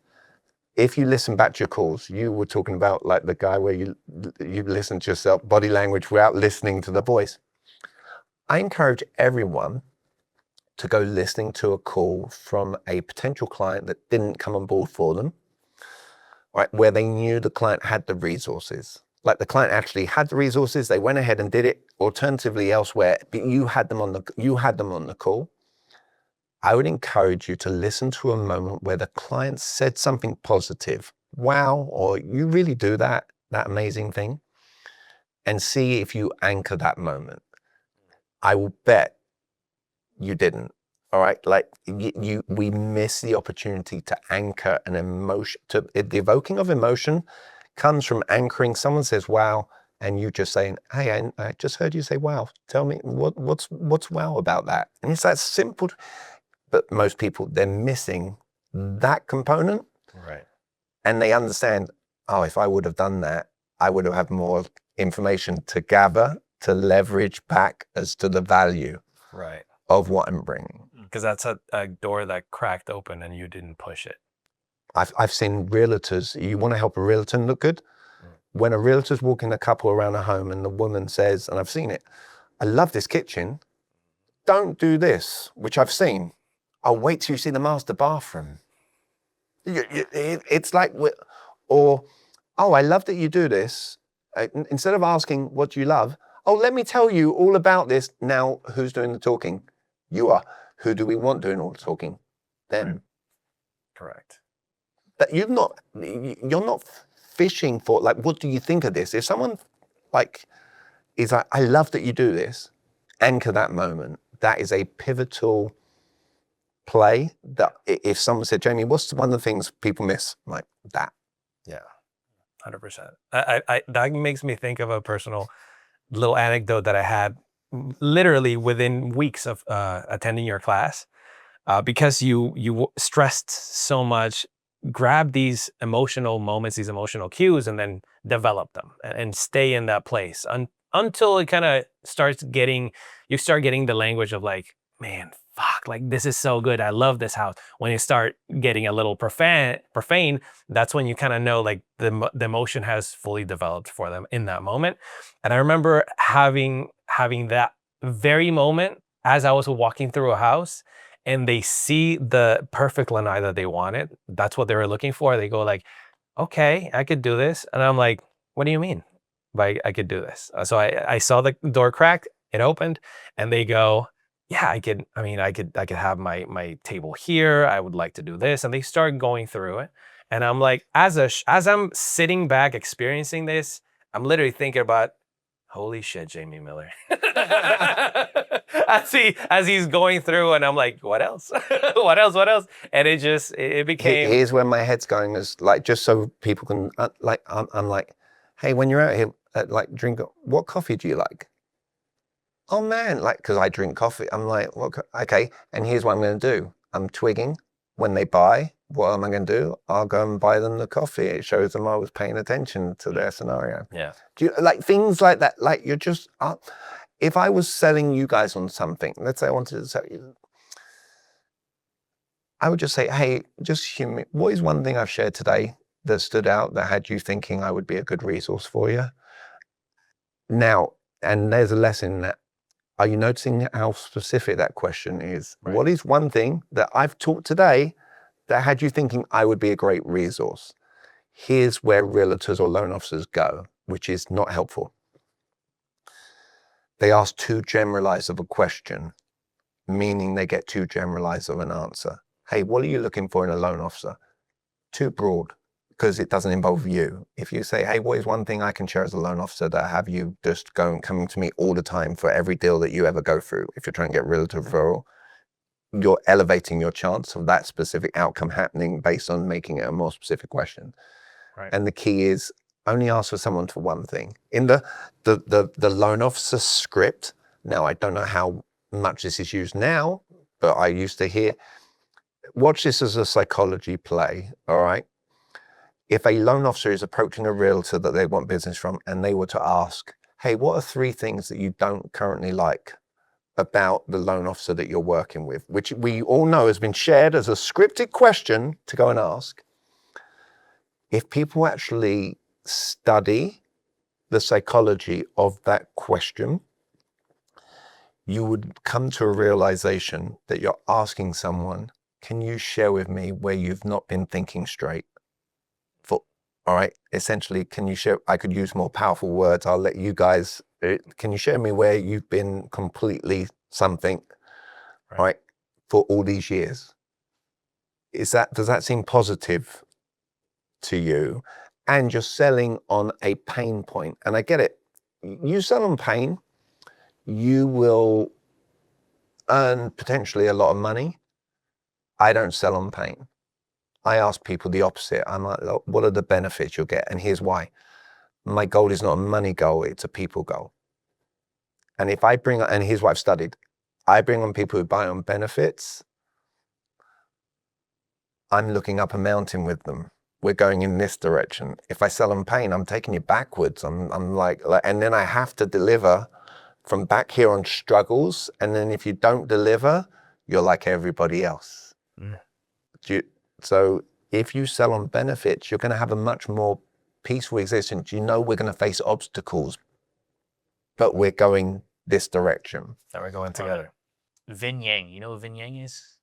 if you listen back to your calls, you were talking about like the guy where you listen to yourself, body language without listening to the voice. I encourage everyone to go listening to a call from a potential client that didn't come on board for them, right? Where they knew the client had the resources. Like the client actually had the resources, they went ahead and did it alternatively elsewhere, but you had them on the call. I would encourage you to listen to a moment where the client said something positive. Wow, or you really do that amazing thing, and see if you anchor that moment. I will bet you didn't. All right, like we miss the opportunity to anchor an emotion. The evoking of emotion comes from anchoring. Someone says wow, and you just saying, hey, I just heard you say wow. Tell me what's wow about that? And it's that simple. But most people, they're missing that component. Right. And they understand, oh, if I would have done that, I would have had more information to gather, to leverage back as to the value right. of what I'm bringing. Because that's a door that cracked open and you didn't push it. I've seen realtors, you want to help a realtor look good? When a realtor's walking a couple around a home and the woman says, and I've seen it, I love this kitchen, don't do this, which I've seen. I'll wait till you see the master bathroom. It's like, or, oh, I love that you do this. Instead of asking, what do you love? Oh, let me tell you all about this. Now, who's doing the talking? You are. Who do we want doing all the talking? Them. Right. Correct. That you're not fishing for, like, what do you think of this? If someone like is like, I love that you do this, anchor that moment. That is a pivotal play that if someone said, Jamie, what's one of the things people miss? Like that. Yeah, 100%. I that makes me think of a personal little anecdote that I had literally within weeks of attending your class, because you stressed so much. Grab these emotional moments, these emotional cues, and then develop them and stay in that place until it kind of you start getting the language of like, man, fuck, like this is so good. I love this house. When you start getting a little profane, that's when you kind of know like the emotion has fully developed for them in that moment. And I remember having that very moment as I was walking through a house and they see the perfect lanai that they wanted. That's what they were looking for. They go like, okay, I could do this. And I'm like, what do you mean? Like I could do this? So I saw the door crack, it opened, and they go, yeah, I could have my table here. I would like to do this. And they start going through it. And I'm like, as I'm sitting back experiencing this, I'm literally thinking about, holy shit, Jamie Miller. as he's going through, and I'm like, what else? what else? And it became. Here's where my head's going, is like, just so people can like, I'm like, hey, when you're out here, like drink, what coffee do you like? Oh man, like, because I drink coffee. I'm like, okay, and here's what I'm going to do. I'm twigging. When they buy, what am I going to do? I'll go and buy them the coffee. It shows them I was paying attention to their scenario. Yeah. Do you like things like that? Like you're just, if I was selling you guys on something, let's say I wanted to sell you, I would just say, hey, what is one thing I've shared today that stood out that had you thinking I would be a good resource for you? Now, and there's a lesson in that. Are you noticing how specific that question is? Right. What is one thing that I've taught today that had you thinking I would be a great resource? Here's where realtors or loan officers go, which is not helpful. They ask too generalized of a question, meaning they get too generalized of an answer. Hey, what are you looking for in a loan officer? Too broad. because it doesn't involve you. If you say, hey, what is one thing I can share as a loan officer that have you just coming to me all the time for every deal that you ever go through, if you're trying to get realtor referral, you're elevating your chance of that specific outcome happening based on making it a more specific question. Right. And the key is only ask for someone for one thing. In the loan officer script, now I don't know how much this is used now, but I used to hear, watch this as a psychology play, all right? If a loan officer is approaching a realtor that they want business from and they were to ask, hey, what are 3 things that you don't currently like about the loan officer that you're working with, which we all know has been shared as a scripted question to go and ask. If people actually study the psychology of that question, you would come to a realization that you're asking someone, can you share with me where you've not been thinking straight? All right, essentially, can you share, I could use more powerful words, I'll let you guys, can you share me where you've been completely something, right, for all these years? Does that seem positive to you? And you're selling on a pain point. And I get it. You sell on pain, you will earn potentially a lot of money. I don't sell on pain. I ask people the opposite. I'm like, look, what are the benefits you'll get? And here's why. My goal is not a money goal, it's a people goal. And if I bring, and here's what I've studied, I bring on people who buy on benefits, I'm looking up a mountain with them. We're going in this direction. If I sell on pain, I'm taking you backwards. I'm like, and then I have to deliver from back here on struggles. And then if you don't deliver, you're like everybody else. So if you sell on benefits, you're going to have a much more peaceful existence. You know, we're going to face obstacles, but we're going this direction. That we're going together. Vinh Yang, you know who Vinh Yang is?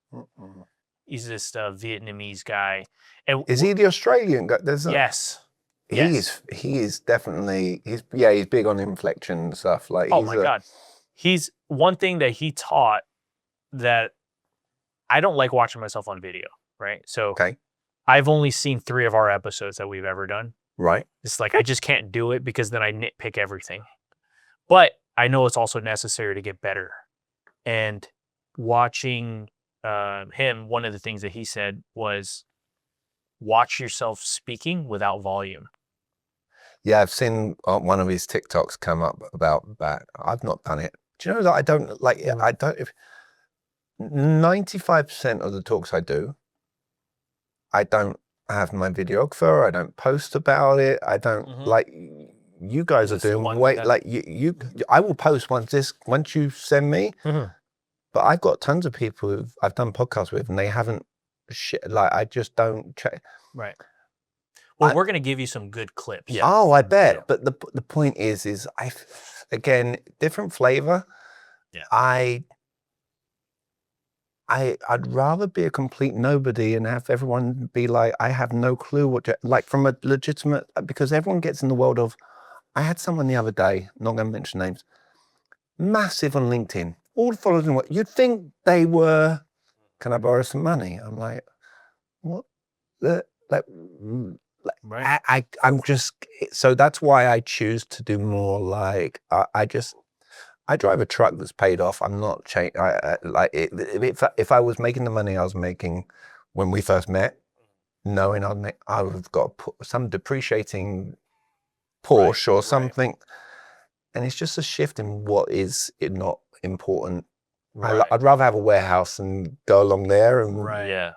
He's this Vietnamese guy. And is he the Australian guy? Yes. He is definitely, he's big on inflection and stuff. Like, oh my God. He's one thing that he taught that I don't like watching myself on video, right? So I've only seen 3 of our episodes that we've ever done. Right. It's like, I just can't do it because then I nitpick everything. But I know it's also necessary to get better. And watching him, one of the things that he said was, watch yourself speaking without volume. Yeah, I've seen one of his TikToks come up about that. I've not done it. Do you know that I don't like? I don't. 95% of the talks I do, I don't have my videographer. I don't post about it. I don't like. You guys are doing way like you. I will post once you send me. But I've got tons of people who I've done podcasts with, and they haven't. Like, I just don't check. Right. Well, we're gonna give you some good clips. Yeah. Oh, I bet. Yeah. But the point is again, different flavor. Yeah. I'd rather be a complete nobody and have everyone be like, I have no clue what to, like, from a legitimate, because everyone gets in the world of. I had someone the other day, not going to mention names, massive on LinkedIn, all the followers in what you'd think they were. Can I borrow some money? I'm like, what? I'm just, so that's why I choose to do more like, I drive a truck that's paid off. I'm not like it. If I was making the money I was making when we first met, knowing I would have got some depreciating Porsche or something. And it's just a shift in what is not important. I'd rather have a warehouse and go along there. And Yeah.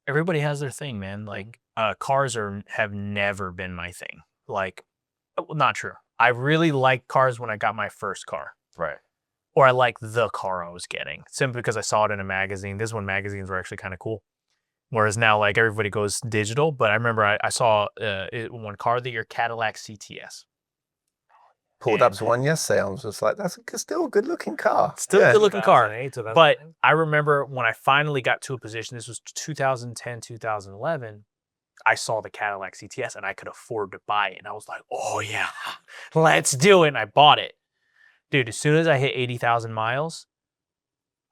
Everybody has their thing, man. Like cars have never been my thing. Like, well, not true. I really liked cars when I got my first car. Right. Or I liked the car I was getting simply because I saw it in a magazine. This is when magazines were actually kind of cool. Whereas now, like, everybody goes digital. But I remember I saw one car of the year, Cadillac CTS. Pulled up to one yesterday. I was just like, that's still a good looking car. Still a good looking car. But I remember when I finally got to a position, this was 2010, 2011, I saw the Cadillac CTS and I could afford to buy it. And I was like, oh yeah, let's do it. And I bought it. Dude, as soon as I hit 80,000 miles,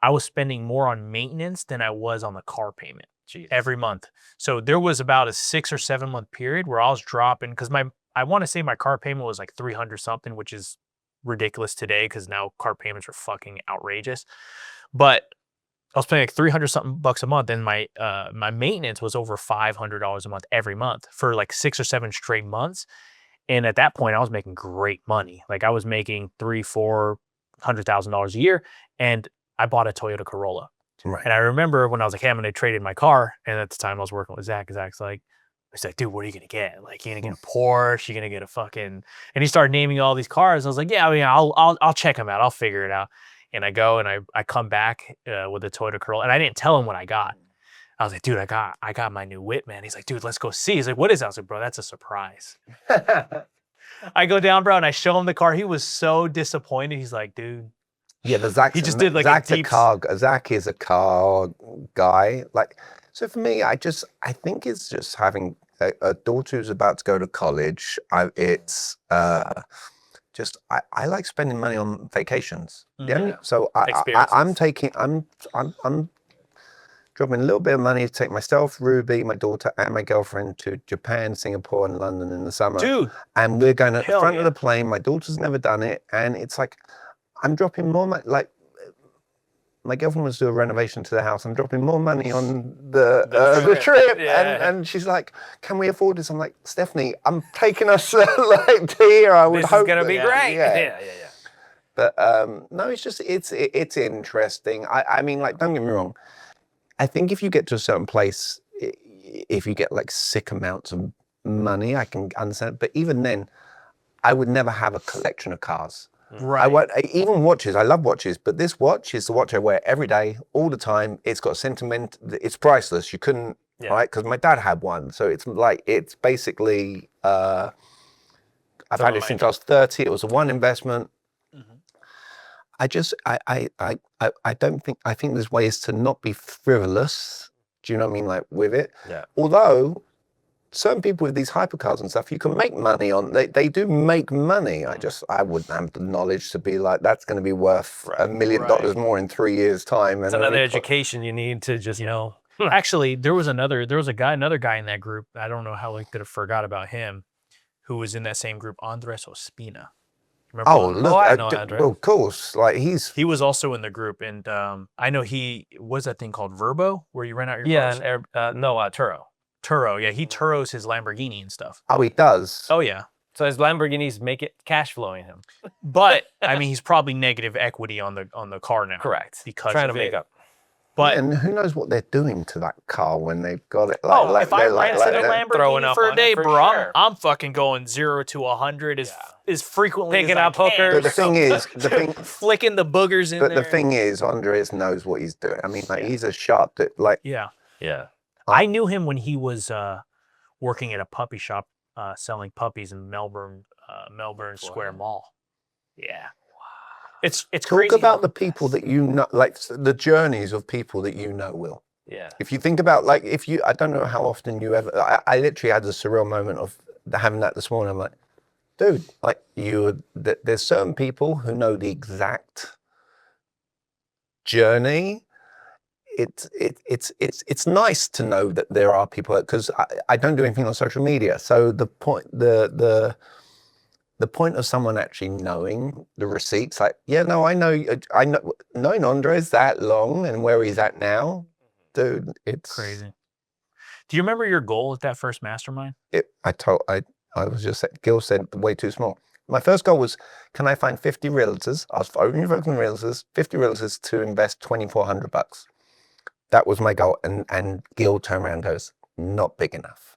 I was spending more on maintenance than I was on the car payment. Jeez. every month. So there was about a 6 or 7 month period where I was dropping because I want to say my car payment was like 300 something, which is ridiculous today because now car payments are fucking outrageous. But I was paying like 300 something bucks a month, and my maintenance was over $500 a month every month for like 6 or 7 straight months. And at that point, I was making great money. Like I was making $300,000-$400,000 a year, and I bought a Toyota Corolla. Right. And I remember when I was like, hey, I'm going to trade in my car. And at the time I was working with Zach. Zach's like, he's like, dude, what are you going to get? Like, you're going to get a Porsche. You're going to get a fucking, and he started naming all these cars. I was like, yeah, I mean, I'll check them out. I'll figure it out. And I go and I come back with a Toyota Corolla, and I didn't tell him what I got. I was like, dude, I got my new whip, man. He's like, dude, let's go see. He's like, what is that? I was like, bro, that's a surprise. I go down, bro, and I show him the car. He was so disappointed. He's like, dude. Yeah, but Zach, he just did like Zach a deep... Zach is a car guy. Like, so for me, I think it's just having a daughter who's about to go to college. I like spending money on vacations. Yeah. So I'm dropping a little bit of money to take myself, Ruby, my daughter, and my girlfriend to Japan, Singapore, and London in the summer. Dude. And we're going at the front of the plane. My daughter's never done it. And it's like, I'm dropping more money. Like, my girlfriend wants to do a renovation to the house. I'm dropping more money on the trip. Yeah. And she's like, can we afford this? I'm like, Stephanie, I'm taking us like to here. I would hope this is going to be great. Yeah. But no, it's just, it's interesting. I mean, like, don't get me wrong. I think if you get to a certain place, if you get like sick amounts of money, I can understand. But even then, I would never have a collection of cars. Right. Even watches. I love watches, but this watch is the watch I wear every day, all the time. It's got sentiment. It's priceless. You couldn't, right? Because my dad had one. So it's like, it's basically, I've had it since I was 30. It was a one investment. I think there's ways to not be frivolous. Do you know what I mean? Like with it. Yeah. Although certain people with these hypercars and stuff, you can make money on, they do make money. I wouldn't have the knowledge to be like, that's going to be worth $1 million more in 3 years time. It's another education you need to just know. Actually, there was another guy in that group. I don't know how I could have forgot about him, who was in that same group, Andres Ospina. Remember I know Andres. Of course. Like he was also in the group, and I know he was that thing called Verbo, where you rent out your cars. Turo. Turo, yeah, he Turos his Lamborghini and stuff. Oh, he does? Oh, yeah. So his Lamborghinis make it cash flowing him. But, I mean, he's probably negative equity on the car now. Correct. Because trying to make up. But and who knows what they're doing to that car when they've got it. If I rented a Lamborghini for a day, bro, sure. I'm fucking going 0 to 100 as frequently picking as I up can. hookers. But the thing is, flicking the boogers in there. But the thing is, Andres knows what he's doing. I mean, like he's a sharp that, like. Yeah. Yeah. I knew him when he was working at a puppy shop selling puppies in Melbourne Square Mall. Yeah. It's crazy. Talk about the people that you know, like the journeys of people that you know, Will. Yeah. If you think about, like, I don't know how often you ever, I literally had a surreal moment of having that this morning. I'm like, dude, like there's certain people who know the exact journey. It's nice to know that there are people, because I don't do anything on social media. So the point of someone actually knowing the receipts, like, yeah, no, I know knowing Andres that long and where he's at now, dude, it's crazy. Do you remember your goal at that first mastermind? Gil said way too small. My first goal was, can I find 50 realtors? I was only working with realtors, 50 realtors to invest $2,400. That was my goal. And Gil turned around and goes, not big enough.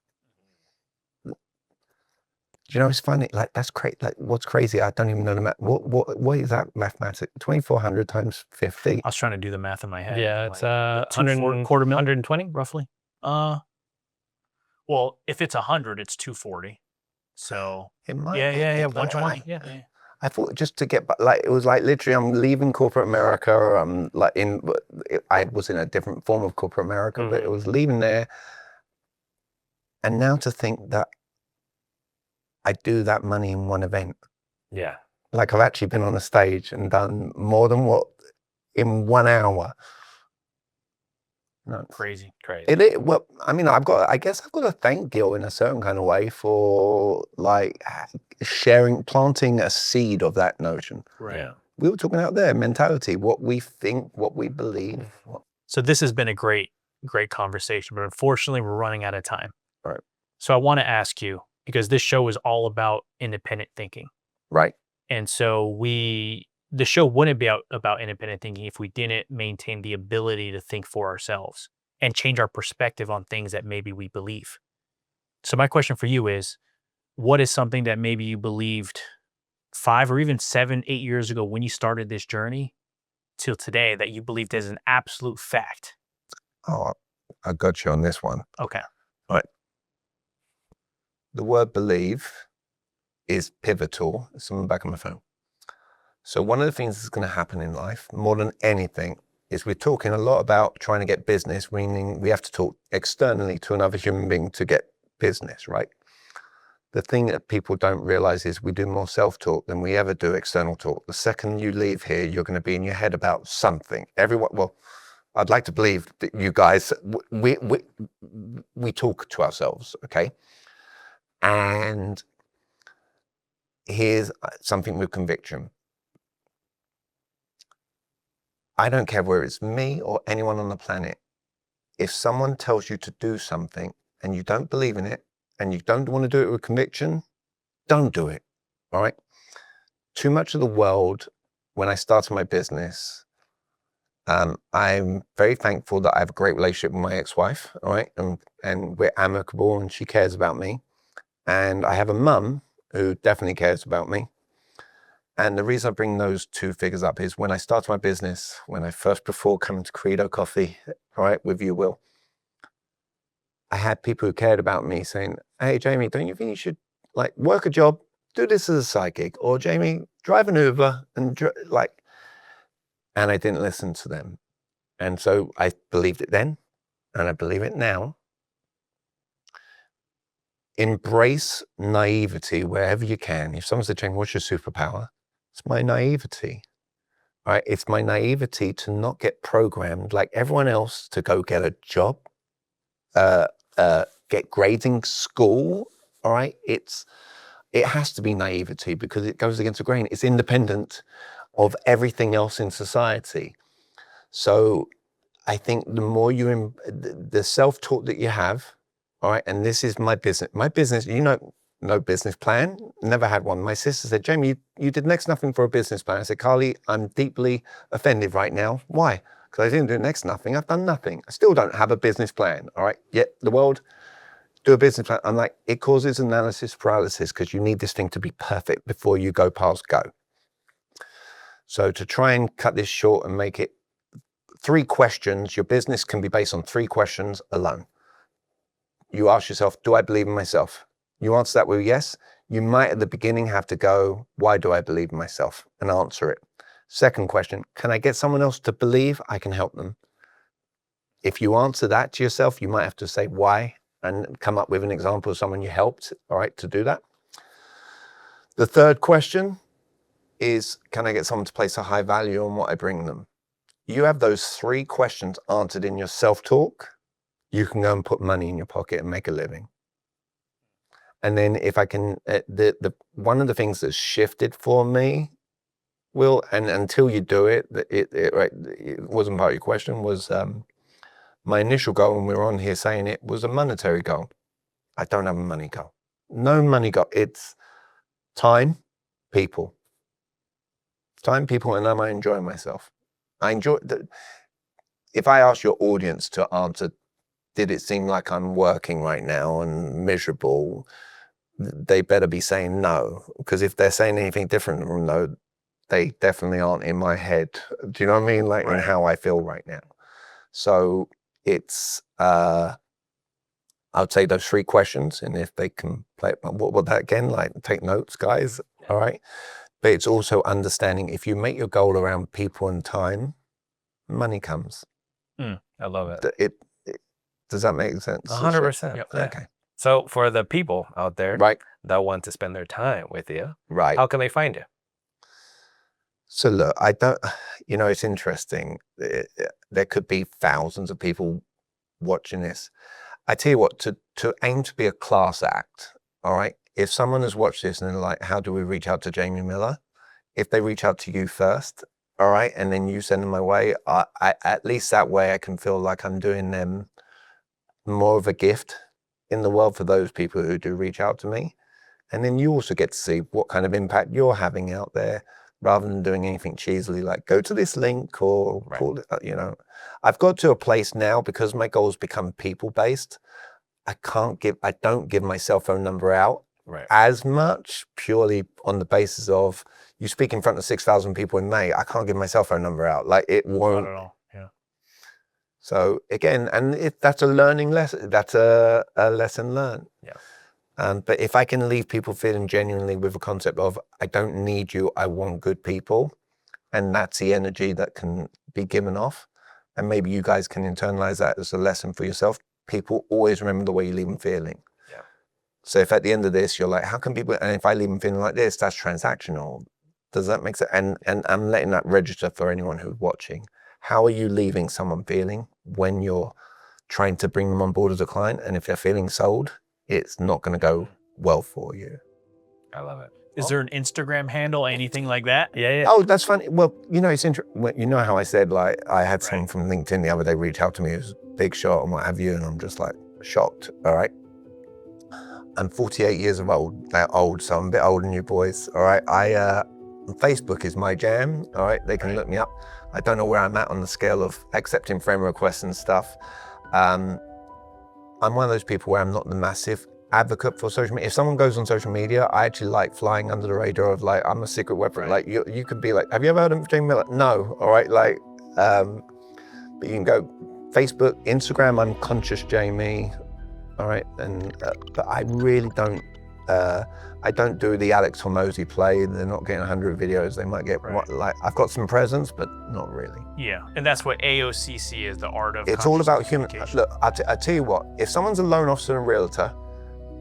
You know, it's funny, like, that's crazy. Like, what's crazy? I don't even know the math. What is that mathematic? 2,400 times 50. I was trying to do the math in my head. Yeah, it's like, 120 roughly. Well, if it's 100, it's 240. So it might. Yeah, 120. Yeah. I thought just to get, like, it was like literally I'm leaving corporate America. I was in a different form of corporate America, but it was leaving there. And now to think that I do that money in one event. Yeah. Like, I've actually been on a stage and done more than what in 1 hour. No. Crazy. Well, I mean, I guess I've got to thank Gil in a certain kind of way for like planting a seed of that notion. Right. Yeah. We were talking out there, mentality, what we think, what we believe. So this has been a great conversation, but unfortunately we're running out of time. Right. So I want to ask you, because this show is all about independent thinking. Right. And so the show wouldn't be about independent thinking if we didn't maintain the ability to think for ourselves and change our perspective on things that maybe we believe. So my question for you is, what is something that maybe you believed 5 or even 7, 8 years ago when you started this journey till today that you believed as an absolute fact? Oh, I got you on this one. Okay. Right. The word believe is pivotal. It's on the back of my phone. So one of the things that's going to happen in life, more than anything, is we're talking a lot about trying to get business, meaning we have to talk externally to another human being to get business, right? The thing that people don't realize is we do more self-talk than we ever do external talk. The second you leave here, you're going to be in your head about something. Well, I'd like to believe that you guys, we talk to ourselves, okay? And here's something with conviction. I don't care whether it's me or anyone on the planet. If someone tells you to do something and you don't believe in it and you don't want to do it with conviction, don't do it, all right? Too much of the world, when I started my business, I'm very thankful that I have a great relationship with my ex-wife, all right? And we're amicable and she cares about me. And I have a mum who definitely cares about me. And the reason I bring those two figures up is when I started my business, when I first, before coming to Credo Coffee, right, with you, Will, I had people who cared about me saying, hey, Jamie, don't you think you should like work a job, do this as a side gig? Or Jamie, drive an Uber and and I didn't listen to them. And so I believed it then, and I believe it now. Embrace naivety wherever you can. If someone said, Jamie, what's your superpower? It's my naivety, right? It's my naivety to not get programmed like everyone else to go get a job, get grading school, all right? It has to be naivety because it goes against the grain. It's independent of everything else in society. So I think the more the self-talk that you have, all right, and this is my business, you know, no business plan, never had one. My sister said, Jamie, you did next nothing for a business plan. I said, Carly, I'm deeply offended right now. Why? Because I didn't do next nothing. I've done nothing. I still don't have a business plan, all right? Yet the world, do a business plan. I'm like, it causes analysis paralysis because you need this thing to be perfect before you go past go. So to try and cut this short and make it 3 questions, your business can be based on 3 questions alone. You ask yourself, do I believe in myself? You answer that with yes. You might at the beginning have to go, why do I believe in myself? And answer it. Second question, can I get someone else to believe I can help them? If you answer that to yourself, you might have to say why and come up with an example of someone you helped, all right, to do that. The third question is, can I get someone to place a high value on what I bring them? You have those 3 questions answered in your self-talk, you can go and put money in your pocket and make a living. And then if I can, one of the things that's shifted for me, Will, and until you do it, it wasn't part of your question, was my initial goal, and we were on here saying it, was a monetary goal. I don't have a money goal. No money goal. It's time, people. Time, people, and am I enjoying myself? I enjoy, if I ask your audience to answer, did it seem like I'm working right now and miserable? They better be saying no, because if they're saying anything different from no, they definitely aren't in my head. Do you know what I mean? Like in how I feel right now. So it's, I would say those 3 questions, and if they can play it, what was that again? Like take notes, guys. All right. But it's also understanding if you make your goal around people and time, money comes. I love it. Does that make sense? 100%. Yep. Yeah. Okay. So for the people out there Right. that want to spend their time with you, Right. how can they find you? So look, it's interesting. There could be thousands of people watching this, I tell you what, to aim to be a class act, all right? If someone has watched this and they're like, how do we reach out to Jamie Miller? If they reach out to you first, all right, and then you send them my way, I at least that way I can feel like I'm doing them more of a gift in the world for those people who do reach out to me. And then you also get to see what kind of impact you're having out there, rather than doing anything cheesily like go to this link or call it, you know. I've got to a place now, because my goals become people-based, I don't give my cell phone number out as much, purely on the basis of you speak in front of 6,000 people in May. I can't give my cell phone number out. Like, it won't. Not at all. Yeah. So again, and if that's a learning lesson, that's a lesson learned. Yeah. But if I can leave people feeling genuinely with a concept of, I don't need you, I want good people, and that's the energy that can be given off, and maybe you guys can internalize that as a lesson for yourself. People always remember the way you leave them feeling. Yeah. So if at the end of this, you're like, how can people, and if I leave them feeling like this, that's transactional. Does that make sense? And I'm letting that register for anyone who's watching. How are you leaving someone feeling when you're trying to bring them on board as a client? And if they're feeling sold, it's not going to go well for you. I love it. Is there an Instagram handle, anything like that? Yeah. Oh, that's funny. Well, you know, it's interesting. You know how I said, like, I had someone from LinkedIn the other day reach out to me, who's a big shot and what have you, and I'm just like shocked. All right. I'm 48 years old, so I'm a bit older than you boys. All right. Facebook is my jam. All right. They can look me up. I don't know where I'm at on the scale of accepting friend requests and stuff. I'm one of those people where I'm not the massive advocate for social media. If someone goes on social media, I actually like flying under the radar of, like, I'm a secret weapon. Like, you could be like, have you ever heard of Jamie Miller? No. All right. Like, but you can go Facebook, Instagram, I'm Conscious Jamie. All right. And, but I really don't, I don't do the Alex Hormozy play. They're not getting 100 videos. They might get, like, I've got some presence, but not really. Yeah. And that's what AOCC is, the art of It's all about conscious human. Look, I tell you what, if someone's a loan officer and realtor,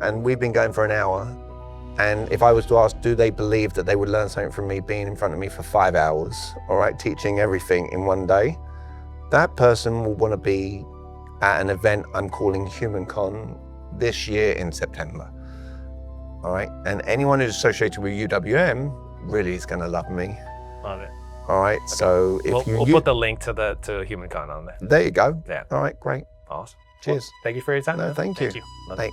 and we've been going for an hour, and if I was to ask, do they believe that they would learn something from me being in front of me for 5 hours, all right, teaching everything in one day, that person will want to be at an event I'm calling HumanCon this year in September, all right? And anyone who's associated with UWM really is going to love me. Love it. All right, okay. So if we'll put the link to HumanCon on there. There you go. Yeah. All right, great. Awesome. Cheers. Well, thank you for your time. No, thank you. Thank you. Bye.